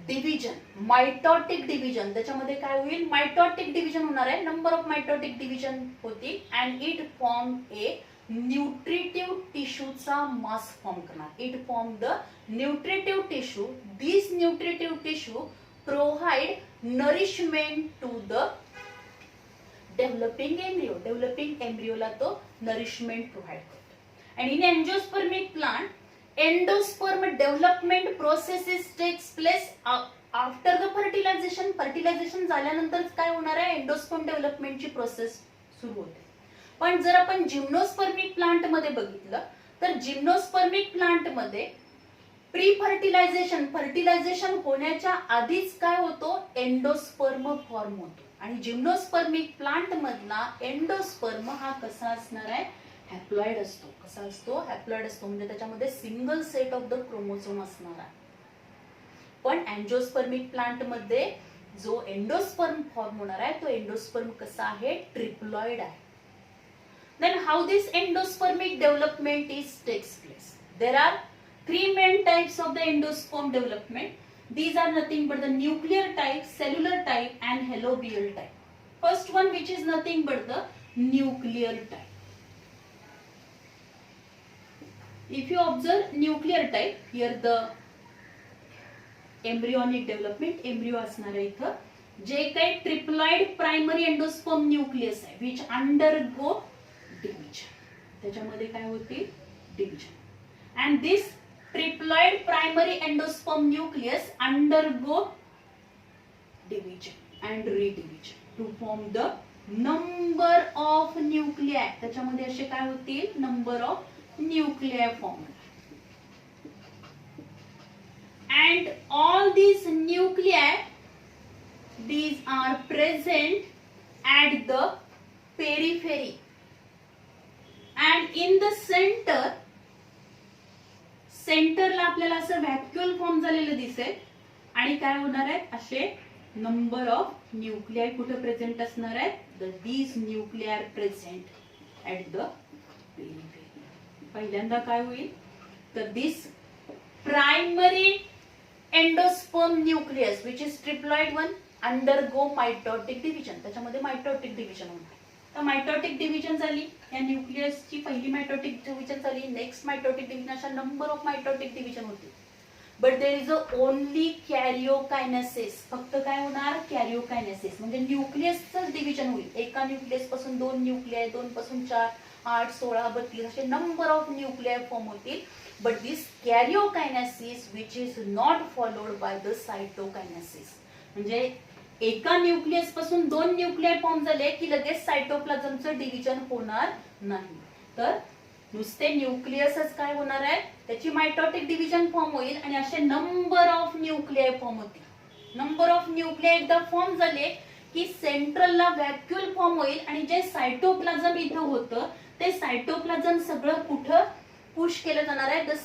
division, mitotic division. त्याच्यामध्ये काय होईल, मायटोटिक डिव्हिजन होणार आहे, नंबर ऑफ मायटोटिक डिव्हिजन होतील. And it form a nutritive टिश्यूचा मास फॉर्म करणार. It form the nutritive tissue. This nutritive tissue provide nourishment to the developing embryo. Developing embryo ला तो nourishment provide करतो. And in angiospermic plant, endosperm development processes takes place after the fertilization. Fertilization झाल्यानंतर काय होणार आहे, endosperm डेव्हलपमेंटची process सुरू होते. पण जर आपण जिम्नोस्पर्मिक प्लांट मध्ये बघितलं तर जिम्नोस्पर्मिक प्लांट मध्ये प्री फर्टिलायझेशन, फर्टिलायझेशन होण्याच्या आधीच काय होतो, एंडोस्पर्म फॉर्म होतो. आणि जिम्नोस्पर्मिक प्लांट मधला एंडोस्पर्म हा कसा असणार आहे, हॅप्लॉइड असतो. कसा असतो, हॅप्लॉइड असतो, म्हणजे त्याच्यामध्ये single set of the chromosome असणार आहे. पण अँजिओस्पर्मिक प्लांट मध्ये जो एंडोस्पर्म फॉर्म होणार आहे तो एंडोस्पर्म कसा आहे, ट्रिप्लॉइड आहे. Then how this endospermic development is takes place. There are three main types of the endosperm development. These are nothing but the nuclear type, cellular type and halobial type. First one, which is nothing but the nuclear type. If you observe nuclear type, here the embryonic development, embryo असणार आहे इथं, जे काही triploid primary endosperm nucleus आहे which undergo division. त्याच्यामध्ये काय होते, division. And this triploid primary endosperm nucleus undergo division and redivision to form the number of nuclei. त्याच्यामध्ये असे काय होतील, number of nuclei form. And all these nuclei, these are present at the periphery and in the center. सेंटरला आपल्याला असं व्हॅक्युअल form झालेलं दिसेल आणि काय होणार आहे, असे नंबर ऑफ न्यूक्लिआय कुठे प्रेझेंट असणार आहेत, these nuclei are present at the periphery. पहिल्यांदा काय होईल, तर this primary endosperm nucleus which is triploid one undergo mitotic division. त्याच्यामध्ये मायटोटिक डिव्हिजन होणार. तर मायटोटिक डिव्हिजन झाली, या न्यूक्लियसची पहिली मायटोटिक डिव्हिजन झाली. नेक्स्ट मायटोटिक डिव्हिजन, अशा नंबर ऑफ मायटोटिक डिव्हिजन होतील. But there is only karyokinesis. फक्त काय होणार, कॅरिओकायनेसिस म्हणजे न्यूक्लियसच डिव्हिजन होईल. एका न्यूक्लियस पासून 2 न्यूक्लिआय, 2 पासून 4, 8, 16, 32 असे नंबर ऑफ न्यूक्लिआय फॉर्म होतील. But this karyokinesis which is not followed by the cytokinesis. म्हणजे एका न्यूक्लियस पासून 2 न्यूक्लिआय फॉर्म झाले की लगेच सायटोप्लाझमचं डिव्हिजन होणार नाही. तर नुसते न्यूक्लियसच काय होणार आहे, त्याची मायटोटिक डिव्हिजन फॉर्म होईल आणि असे नंबर ऑफ न्यूक्लिआय फॉर्म होतील. नंबर ऑफ न्यूक्लिआय एकदा फॉर्म झाले की सेंट्रलला व्हॅक्युअल फॉर्म होईल आणि जे सायटोप्लाझम इथं होतं ते सायटोप्लाझम सगळं कुठं पुश केलं जाणार आहे, the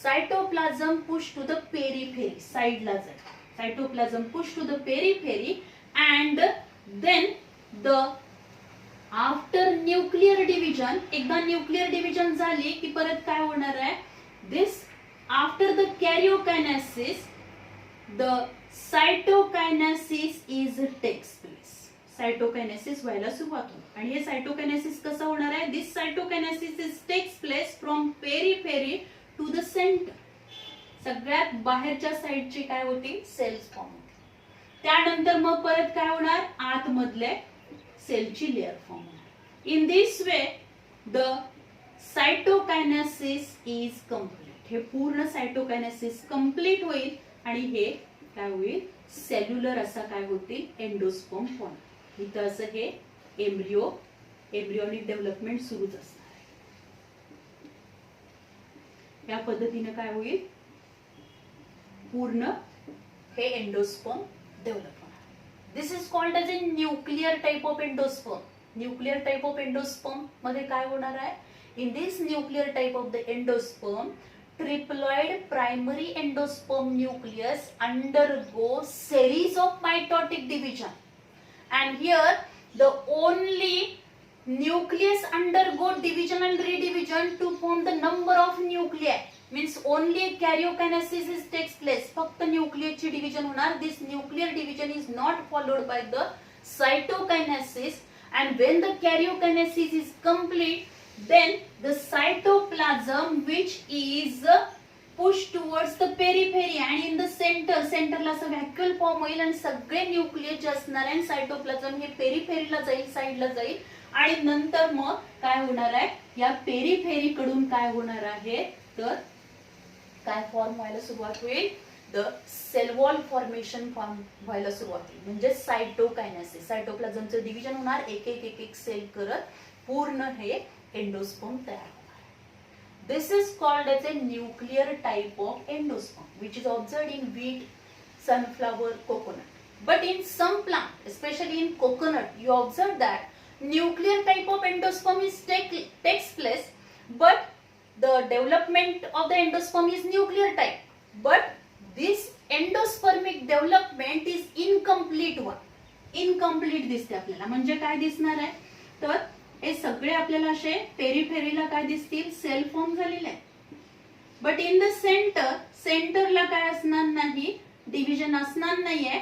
cytoplasm push to the periphery, साइडला जाईल. Cytoplasm push to the periphery and then the after nuclear division, एकदा न्यूक्लिअर डिव्हिजन झाली की परत काय होणार आहे, this after the karyokinesis the cytokinesis is takes place. Cytokinesis व्हायला सुरुवात होते आणि हे सायटोकायनेसिस कसं होणार आहे? This cytokinesis is takes place from periphery to the centre. सगळ्यात बाहेरच्या साईडची काय होती? सेल्स फॉर्म होती. त्यानंतर मग परत काय होणार? आतमधले सेलची लेअर फॉर्म होणार. In this way the cytokinesis is complete. हे पूर्ण सायटोकायनेसिस कम्प्लीट होईल आणि हे काय होईल? सेल्युलर असा काय होतील? Endosperm form. इथं असं हे एम्ब्रियोनिक डेव्हलपमेंट सुरूच असणार आहे. या पद्धतीने काय होईल? पूर्ण हे एंडोस्पर्म डेव्हलप होणार. This is called as a nuclear type of endosperm. Nuclear type of endosperm मध्ये काय होणार आहे? In this nuclear type of the endosperm, triploid primary endosperm nucleus undergo series of mitotic division, and here the only nucleus undergo division and redivision to form the number of nuclei. Means only karyokinesis takes place. फक्त nucleus ची division होणार. This nuclear division is not followed by the cytokinesis, and when the karyokinesis is complete, then the cytoplasm which is pushed towards the periphery and in the center ला असं व्हॅक्युअल form होईल आणि सगळे nucleus जे असणार आहे cytoplasm हे पेरिफेरीला जाईल, साईडला जाईल आणि नंतर मग काय होणार आहे? या पेरिफेरी कडून काय होणार आहे? तर काय फॉर्म व्हायला सुरुवात होईल? The cell wall formation form व्हायला सुरुवात होईल. म्हणजे सायटोकायनेसिस. सायटोप्लाझमचं डिव्हिजन होणार एक एक सेल करत पूर्ण हे एंडोस्पर्म तयार होणार. This is called as a nuclear type of endosperm which is observed in wheat, sunflower, coconut. But in some plant, especially in coconut, you observe that nuclear type of endosperm takes place, but the development of the endosperm is nuclear type. But this endospermic development is incomplete one. Incomplete दिसते आपल्याला. म्हणजे काय दिसणार आहे? तर हे सगळे आपल्याला असे पेरिफेरीला काय दिसतील? सेल फॉर्म झालेले आहे. बट इन द सेंटरला काय असणार नाही? डिव्हिजन असणार नाहीये.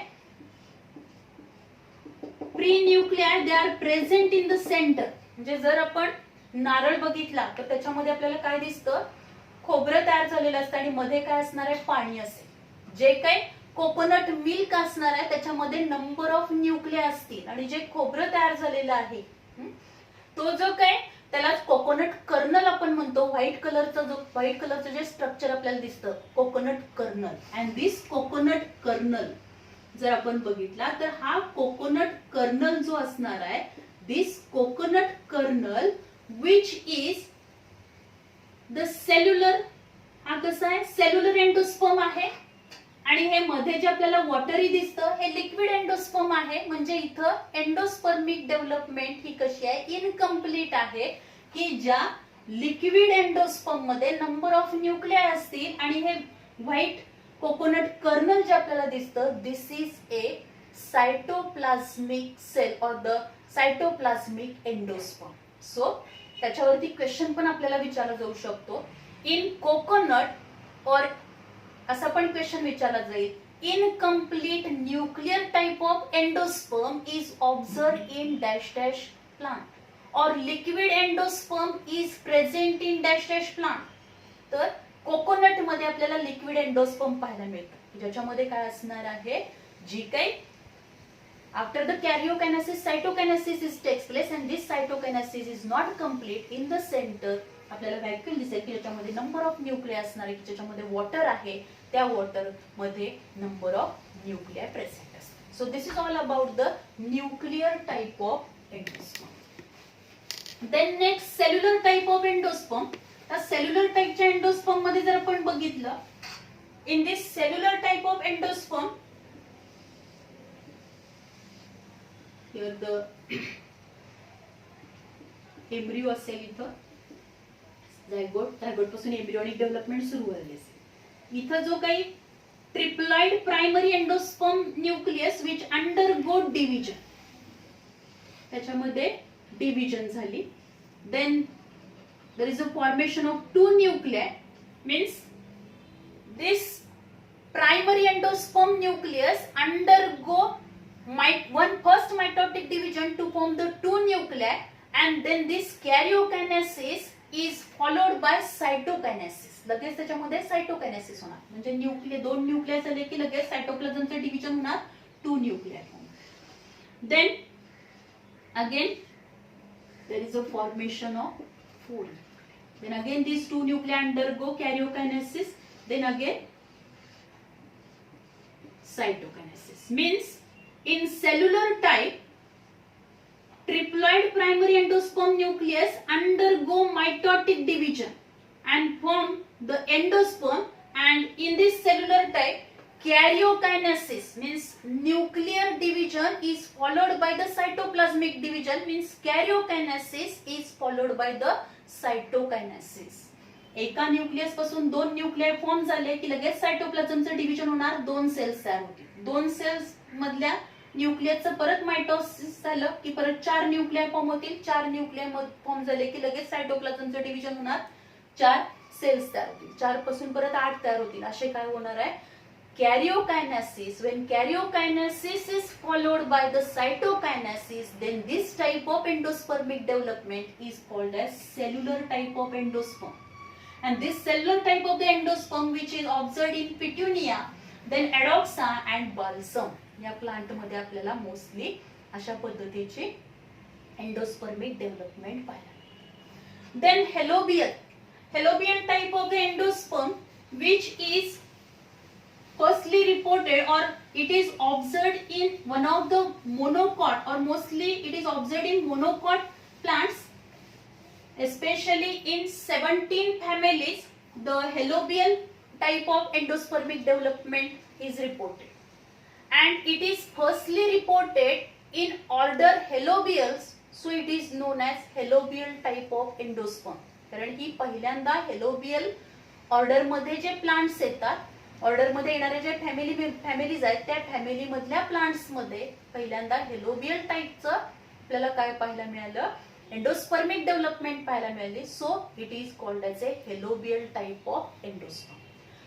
Free nuclei they are present in the centre. म्हणजे जर आपण नारळ बघितला तर त्याच्यामध्ये आपल्याला काय दिसतं? खोबरं तयार झालेलं असतं आणि मध्ये काय असणार आहे? पाणी असेल. जे काही कोकोनट मिल्क असणार आहे त्याच्यामध्ये नंबर ऑफ न्यूक्लिआय असतील आणि जे खोबरं तयार झालेलं आहे तो जो काय त्याला कोकोनट कर्नल आपण म्हणतो. व्हाईट कलरचं जे स्ट्रक्चर आपल्याला दिसतं coconut kernel. And this coconut kernel जर आपण बघितला तर हा कोकोनट कर्नल जो असणार आहे, this coconut kernel which is the cellular. हा कसा आहे? सेल्युलर एंडोस्पर्म आहे. आणि हे मध्ये जे आपल्याला वॉटरी दिसतं हे लिक्विड एंडोस्पर्म आहे. म्हणजे इथं एंडोस्पर्मिक डेव्हलपमेंट ही कशी आहे? इनकम्प्लीट आहे. की ज्या लिक्विड एंडोस्पर्म मध्ये नंबर ऑफ न्यूक्लिआय असतील आणि हे व्हाईट कोकोनट कर्नल जे आपल्याला दिसतं, this is a cytoplasmic cell or the cytoplasmic endosperm. So त्याच्यावरती क्वेश्चन पण आपल्याला विचारला जाऊ शकतो. इन कोकोनट और असा पण क्वेश्चन विचारला जाईल. Incomplete nuclear type of endosperm is observe in dash dash plant और liquid endosperm is present in dash dash plant. तर कोकोनट मध्ये आपल्याला लिक्विड एंडोस्पर्म पाहायला मिळतं ज्याच्यामध्ये काय असणार आहे? जी काही after the karyokinesis cytokinesis is takes place and this cytokinesis is not complete. In the centre आपल्याला व्हॅक्यूम दिसेल की ज्याच्यामध्ये नंबर ऑफ न्यूक्लिआय असणार आहे की ज्याच्यामध्ये वॉटर आहे. त्या वॉटर मध्ये नंबर ऑफ न्यूक्लिआय प्रेझेंट असतात. So this is all about the nuclear type of endosperm. Then next cellular type of endosperm. त्या सेल्युलर टाइपच्या एंडोस्पर्म मध्ये जर आपण बघितलं, in this cellular type of endosperm here the embryo असेल. इथं zygote पासून एम्ब्रियोनिक डेव्हलपमेंट सुरू झाली असेल. इथं जो काही triploid primary endosperm nucleus which undergo division, त्याच्यामध्ये डिव्हिजन झाली. Then there is a formation of two nuclei. Means this primary endosperm nucleus undergo one first mitotic division to form the two nuclei, and then this karyokinesis is followed by cytokinesis. लगेच त्याच्यामध्ये cytokinesis होणार, म्हणजे दोन nucleus झाले की लगेच सायटोप्लाझमचं division होणार, two nuclei form. Then again there is a formation of four. Then again these two nuclei undergo karyokinesis, then again cytokinesis. Means in cellular type, triploid primary endosperm nucleus undergo mitotic division and form the endosperm, and in this cellular type karyokinesis means nuclear division is followed by the cytoplasmic division, means karyokinesis is followed by the cytokinesis. एका nucleus पासून दोन nuclei form झाले की लगेच सायटोप्लाझमचं division होणार, दोन cells तयार होतील. दोन सेल्स मधल्या न्यूक्लियसचं परत मायटोसिस झालं की परत चार न्यूक्लियाय फॉर्म होतील. चार न्यूक्लियाय फॉर्म झाले की लगेच सायटोप्लाझमचं डिव्हिजन होणार, चार सेल्स तयार होतील. चार पासून परत 8 तयार होतील. असे काय होणार आहे, karyokinesis. When karyokinesis is followed by the cytokinesis, then this type of endospermic development is called as cellular type of endosperm. And this cellular type of the endosperm which is observed in Petunia, then Adoxa and Balsam या plant मध्ये आपल्याला mostly अशा पद्धतीचे endospermic development पाहायला. Then Halobial type of the endosperm which is firstly reported or it is observed in one of the monocot, or mostly it is observed in monocot plants, especially in 17 families. The Halobial type of endospermic development is reported, and it is firstly reported in order Halobials, so it is known as Halobial type of endosperm. कारण ही पहिल्यांदा Halobial order मध्ये जे plants येतात, order मध्ये येणारे जे families आहेत त्या फॅमिली मधल्या प्लांट्स मध्ये पहिल्यांदा हेलोबियल टाइपचं आपल्याला काय पाहायला मिळालं, एंडोस्पर्मिक डेव्हलपमेंट पाहायला मिळाली. So it is called as a helobial type of endosperm.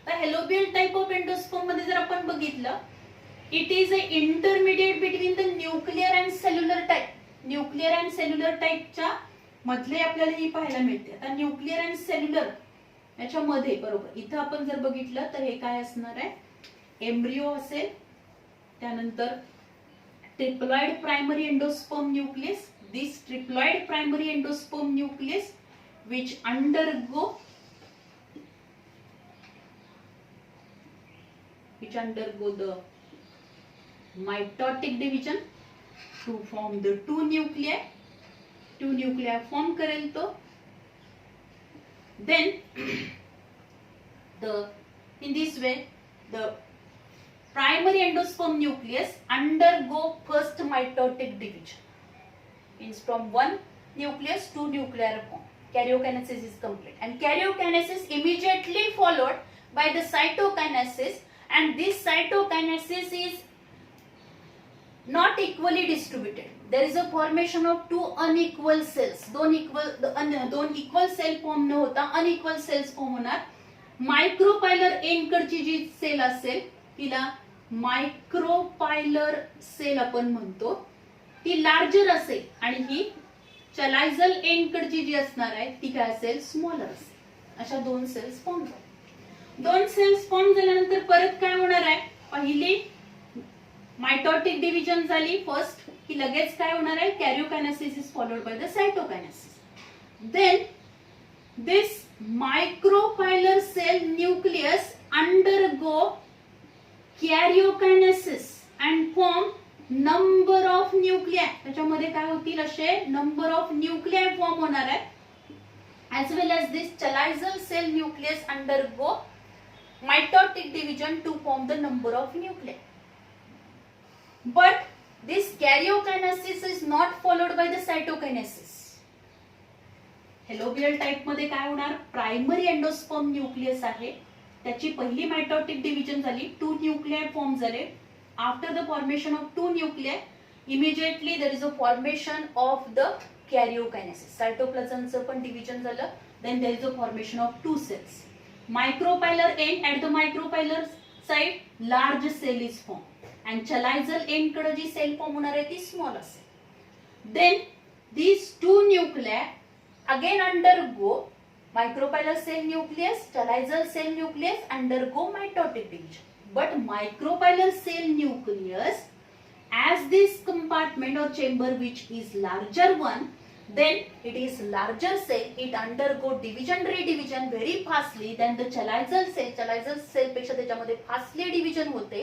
तर हेलोबियल टाइप ऑफ एंडोस्पर्म मध्ये जर आपण बघितलं, it is a intermediate between the nuclear and cellular type. Nuclear and cellular टाइपच्या मधले आपल्याला ही पाहायला मिळते. आता न्यूक्लियर अँड सेल्युलर याच्यामध्ये बरोबर इथं आपण जर बघितलं तर हे काय असणार आहे, एम्ब्रिओ असेल, त्यानंतर triploid primary endosperm nucleus. This triploid primary endosperm nucleus which undergo the mitotic division to form the two nuclei. Two nuclei form करेल तो. Then in this way the primary endosperm nucleus undergo first mitotic division, means from one nucleus two nuclei form. Karyokinesis is complete, and karyokinesis immediately followed by the cytokinesis, and this cytokinesis is not equally distributed. There is a formation of two unequal cells. दोन equal cell form न होता unequal cells form होणार. मायक्रोपायलर end कडची जी sale असेल तिला मायक्रोपायलर sale आपण म्हणतो, ती larger असेल, आणि ही चलायझल एंड कडची जी असणार आहे ती काय असेल, स्मॉलर असेल. अशा दोन सेल्स फॉर्म झाल्या. दोन सेल्स फॉर्म झाल्यानंतर परत काय होणार आहे, पहिली मायटोटिक डिव्हिजन झाली फर्स्ट की लगेच काय होणार आहे, karyokinesis is followed by the cytokinesis. Then this micropylar cell nucleus undergo karyokinesis and form number of nuclei. त्याच्यामध्ये काय होतील, असे number of nuclei form होणार आहे. As well as this chalazial cell nucleus undergo mitotic division to form the number of nuclei. But this karyokinesis is not followed by the cytokinesis. Helobial type मध्ये काय होणार, primary endosperm nucleus आहे, त्याची पहिली mitotic division झाली, two nuclei form झाले. After the formation of two nuclei immediately there is a formation of the karyokinesis. सायटोप्लाझमचं पण डिव्हिजन झालं. Then there is a formation of two cells. Micropylar end at the micropylar side large cell is form and chalazal end कडे जी cell form होणार आहे ती small असेल. Then these two nuclei again undergo micropylor cell nucleus, chalizial cell nucleus undergo mitotic division. But micropylor cell nucleus, as this compartment or chamber which is larger one, then it is larger cell, it undergo division redivision very fastly than the chalizial cell पेक्षा त्याच्यामध्ये fastly division होते.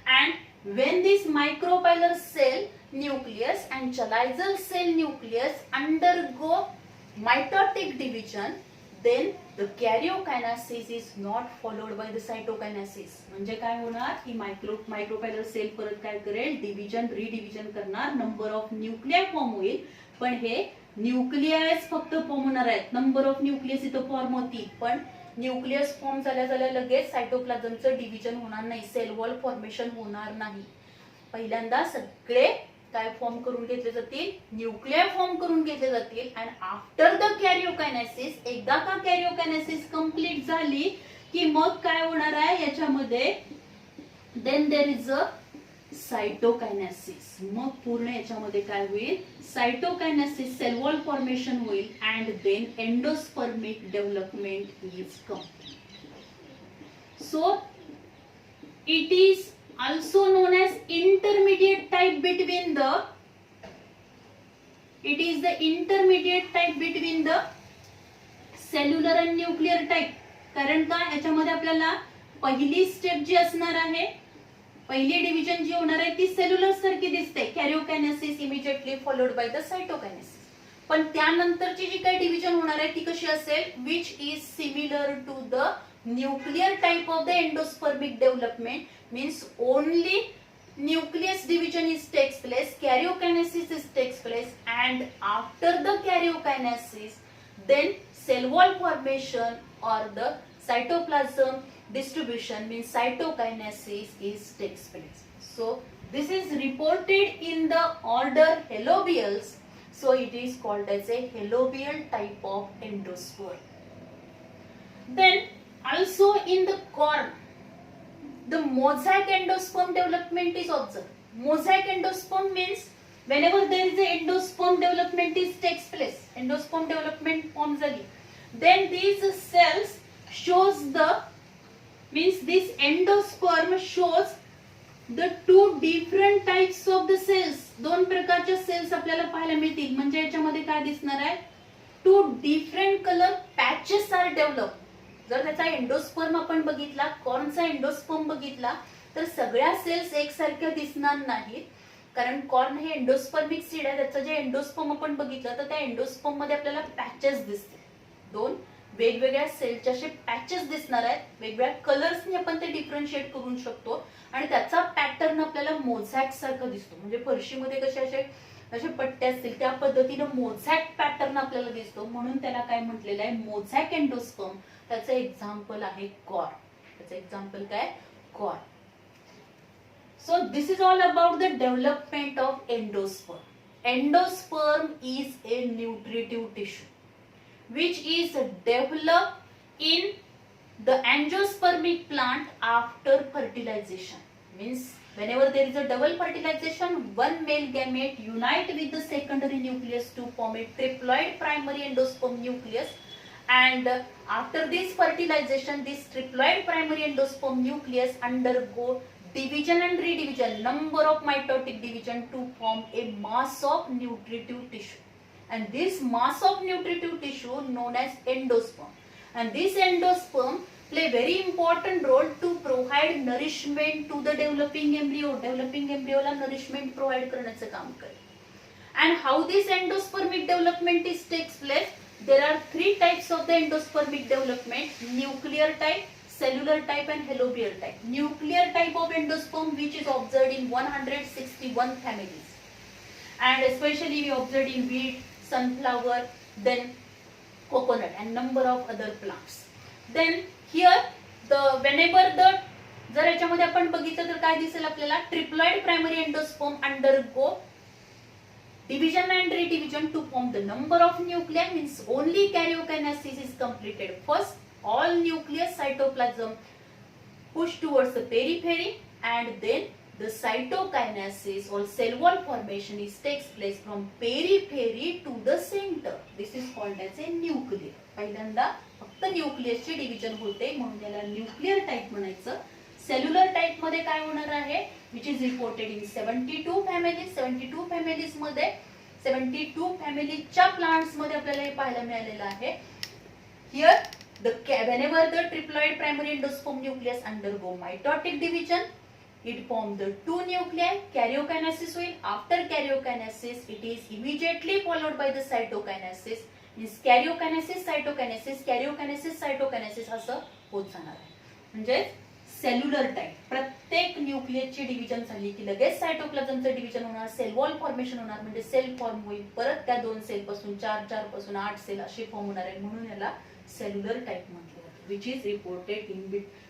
And when this micropylor cell nucleus and chalizial cell nucleus undergo mitotic division, then the karyokinesis is not followed by the cytokinesis. म्हणजे काय होणार की मायक्रोपायलर sale परत काय करेल, डिव्हिजन रिडिव्हिजन करणार, नंबर ऑफ न्यूक्लियाय फॉर्म होईल, पण हे न्यूक्लियास फक्त फॉर्म होणार आहेत. नंबर ऑफ न्यूक्लियस इथं फॉर्म होती, पण न्यूक्लियस फॉर्म झाल्या लगेच सायटोप्लाझमचं डिव्हिजन होणार नाही, सेल वॉल फॉर्मेशन होणार नाही. पहिल्यांदा सगळे काय फॉर्म करून घेतले जातील, न्यूक्लियर फॉर्म करून घेतले जातील. अँड आफ्टर द कॅरियोकायनेसिस, एकदा का कॅरियोकायनेसिस कंप्लीट झाली की मग काय होणार आहे याच्यामध्ये, then there is a cytokinesis. मग पूर्ण याच्यामध्ये काय होईल, सायटोकायनेसिस, सेल वॉल फॉर्मेशन होईल and then endospermic development is complete. So it is also known as intermediate type between the, it is the intermediate type between the cellular and nuclear type. कारण का याच्यामध्ये आपल्याला पहिली step जी असणार आहे, पहिली division जी होणार आहे ती सेल्युलर सारखी दिसते, कॅरियोकायनेसिस immediately followed by the cytokinesis. पण त्यानंतरची जी काही डिव्हिजन होणार आहे ती कशी असेल, which is similar to the nuclear type of the endospermic development, means only nucleus division takes place, karyokinesis takes place, and after the karyokinesis then cell wall formation or the cytoplasm distribution, means cytokinesis takes place. So this is reported in the order Halobials, so it is called as a Halobial type of endosperm. Then also in the corn, the mosaic endosperm development is observed. Mosaic endosperm means whenever there is a endosperm development takes place, endosperm development forms zali, then these cells shows the, means this endosperm shows the two different types of the cells. दोन प्रकारच्या cells आपल्याला पाहायला मिळतील. म्हणजे याच्यामध्ये काय दिसणार आहे, two different colour patches are develop. जर त्याचा एंडोस्पर्म आपण बघितला, कॉर्नचा एंडोस्पर्म बघितला, तर सगळ्या सेल्स एकसारख्या दिसणार नाहीत, कारण कॉर्न हे एंडोस्पर्मिक सीड आहे. त्याचं जे एंडोस्पर्म आपण बघितलं तर त्या एंडोस्पर्म मध्ये आपल्याला पॅचेस दिसतील, दोन वेगवेगळ्या सेलचे असे पॅचेस दिसणार आहेत. वेगवेगळ्या कलर्सनी आपण ते डिफरन्शिएट करू शकतो आणि त्याचा पॅटर्न आपल्याला मोझॅक सारखा दिसतो. म्हणजे फरशीमध्ये कसे असे पट्टे असतील त्या पद्धतीने मोझॅक पॅटर्न आपल्याला दिसतो, म्हणून त्याला काय म्हटलेलं आहे, मोझॅक एंडोस्पर्म. त्याचं एक्झाम्पल आहे कॉर्न. त्याचं एक्झाम्पल काय, corn. So this is all about the development of endosperm. Endosperm is a nutritive tissue which is developed in the angiospermic plant after fertilization. Means whenever there is a double fertilization, one male gamete unite with the secondary nucleus to form a triploid primary endosperm nucleus, and after this fertilization this triploid primary endosperm nucleus undergo division and redivision, number of mitotic division to form a mass of nutritive tissue. And this mass of nutritive tissue known as endosperm, and this endosperm play very important role to provide nourishment to the developing embryo. Developing embryo ला nourishment provide करण्याचं काम करेल. And how this endospermic development takes place? There are three types of the endospermic development: nuclear type, cellular type, and halobial type. Nuclear type of endosperm which is observed in 161 families, and especially we observed in wheat, sunflower, then coconut, and number of other plants. Then here the whenever the, जर याच्यामध्ये आपण बघितलं तर काय दिसेल आपल्याला, triploid primary endosperm undergo division and redivision to form the number of nuclei, means only karyokinesis is completed. First all nucleus cytoplasm push towards the periphery, and then the cytokinesis or cell wall formation takes place from periphery to the center. This is called as a nuclear. पहिल्यांदा फक्त न्यूक्लियसचे division होते म्हणून याला nuclear type म्हणायचं. Cellular type मध्ये काय होणार आहे, which is reported in 72 families. 72 families मध्ये 72 फॅमिलीच्या प्लांट्स मध्ये आपल्याला हे पाहायला मिळालेलं आहे. Here whenever the triploid primary endosperm nucleus undergo mitotic division, it forms the two nuclei. Karyokinesis will. After karyokinesis, it is immediately followed by the cytokinesis. Means karyokinesis असं होत जाणार आहे. म्हणजे सेल्युलर टाइप प्रत्येक न्यूक्लियसची डिव्हिजन झाली की लगेच सायटोप्लाझमचं डिव्हिजन होणार, सेल वॉल फॉर्मेशन होणार, म्हणजे सेल फॉर्म होईल. परत त्या 2 सेल पासून 4 पासून 8 सेल असे फॉर्म होणार आहे. म्हणून याला सेल्युलर टाइप म्हटलं जातं, which is reported in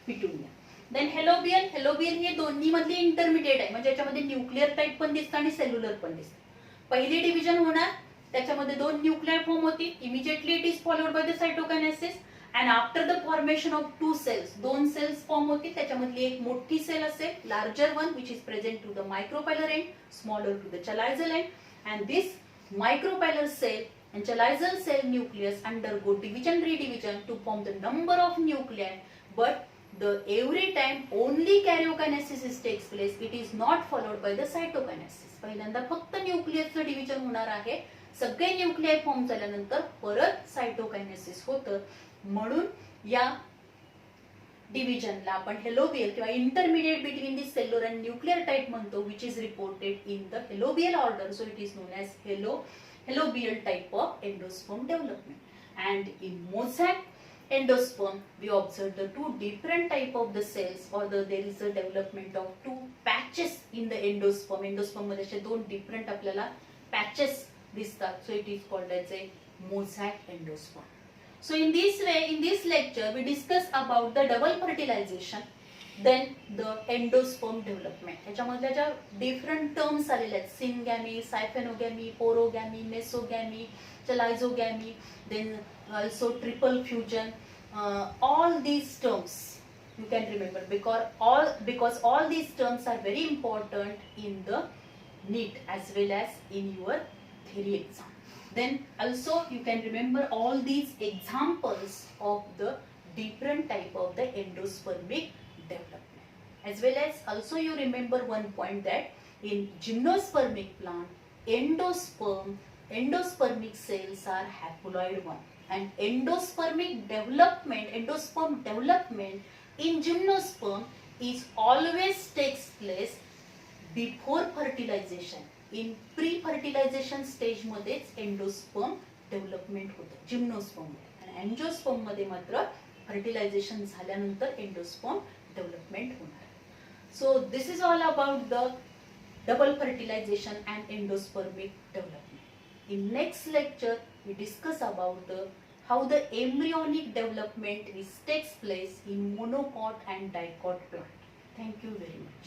petunia. Then helobial. Helobial हे दोन्ही मधली इंटरमिडिएट आहे, म्हणजे याच्यामध्ये न्यूक्लियर टाइप पण दिसतं आणि सेल्युलर पण दिसतं. पहिली डिव्हिजन होणार, त्याच्यामध्ये 2 न्यूक्लियर फॉर्म होतील. Immediately it is followed by the cytokinesis and after the formation of 2 cells, 2 cells form होतील. त्याच्यामधली एक मोठी सेल असेल, larger one, which is present to the micropylar end, smaller to the chalazal end. And this micropylar cell and chalazial cell nucleus undergo division redivision to form the number of nuclei, but every time only karyokinesis takes place. It is not followed by the cytokinesis. पहिल्यांदा फक्त न्यूक्लियसचं division होणार आहे. सगळे nuclei form झाल्यानंतर परत cytokinesis होतं. म्हणून या डिव्हिजनला आपण हेलोबियल किंवा intermediate between the cellular and nuclear type म्हणतो, which is reported in the helobial order. So it is known as helobial type of endosperm development. And in mosaic endosperm we observe the 2 different type of the cells, or there is a development of 2 patches in the endosperm. Endosperm मध्ये असे 2 different आपल्याला patches दिसतात. So it is called as a mosaic endosperm. So in this way, in this lecture we discuss about the double fertilization, then the endosperm development. ह्याच्यामधल्या ज्या different terms आलेल्या आहेत, सिनगॅमी, सायफेनोगॅमी, पोरोगॅमी, मेसोगॅमी, चलायझोगॅमी, then also triple fusion, all these terms you can remember because all these terms are very important in the NEET as well as in your theory exam. Then also you can remember all these examples of the different type of the endospermic development, as well as also you remember one point that in gymnospermic plant endospermic cells are haploid one, and endosperm development in gymnosperm is always takes place before fertilization. In pre-fertilization stage मध्येच endosperm development होतं gymnosperm मध्ये, आणि angiosperm मध्ये मात्र fertilization झाल्यानंतर endosperm development होणार. So this is all about the double fertilization and endospermic development. In next lecture we discuss about how the embryonic development takes place in monocot and dicot plant. Thank you very much.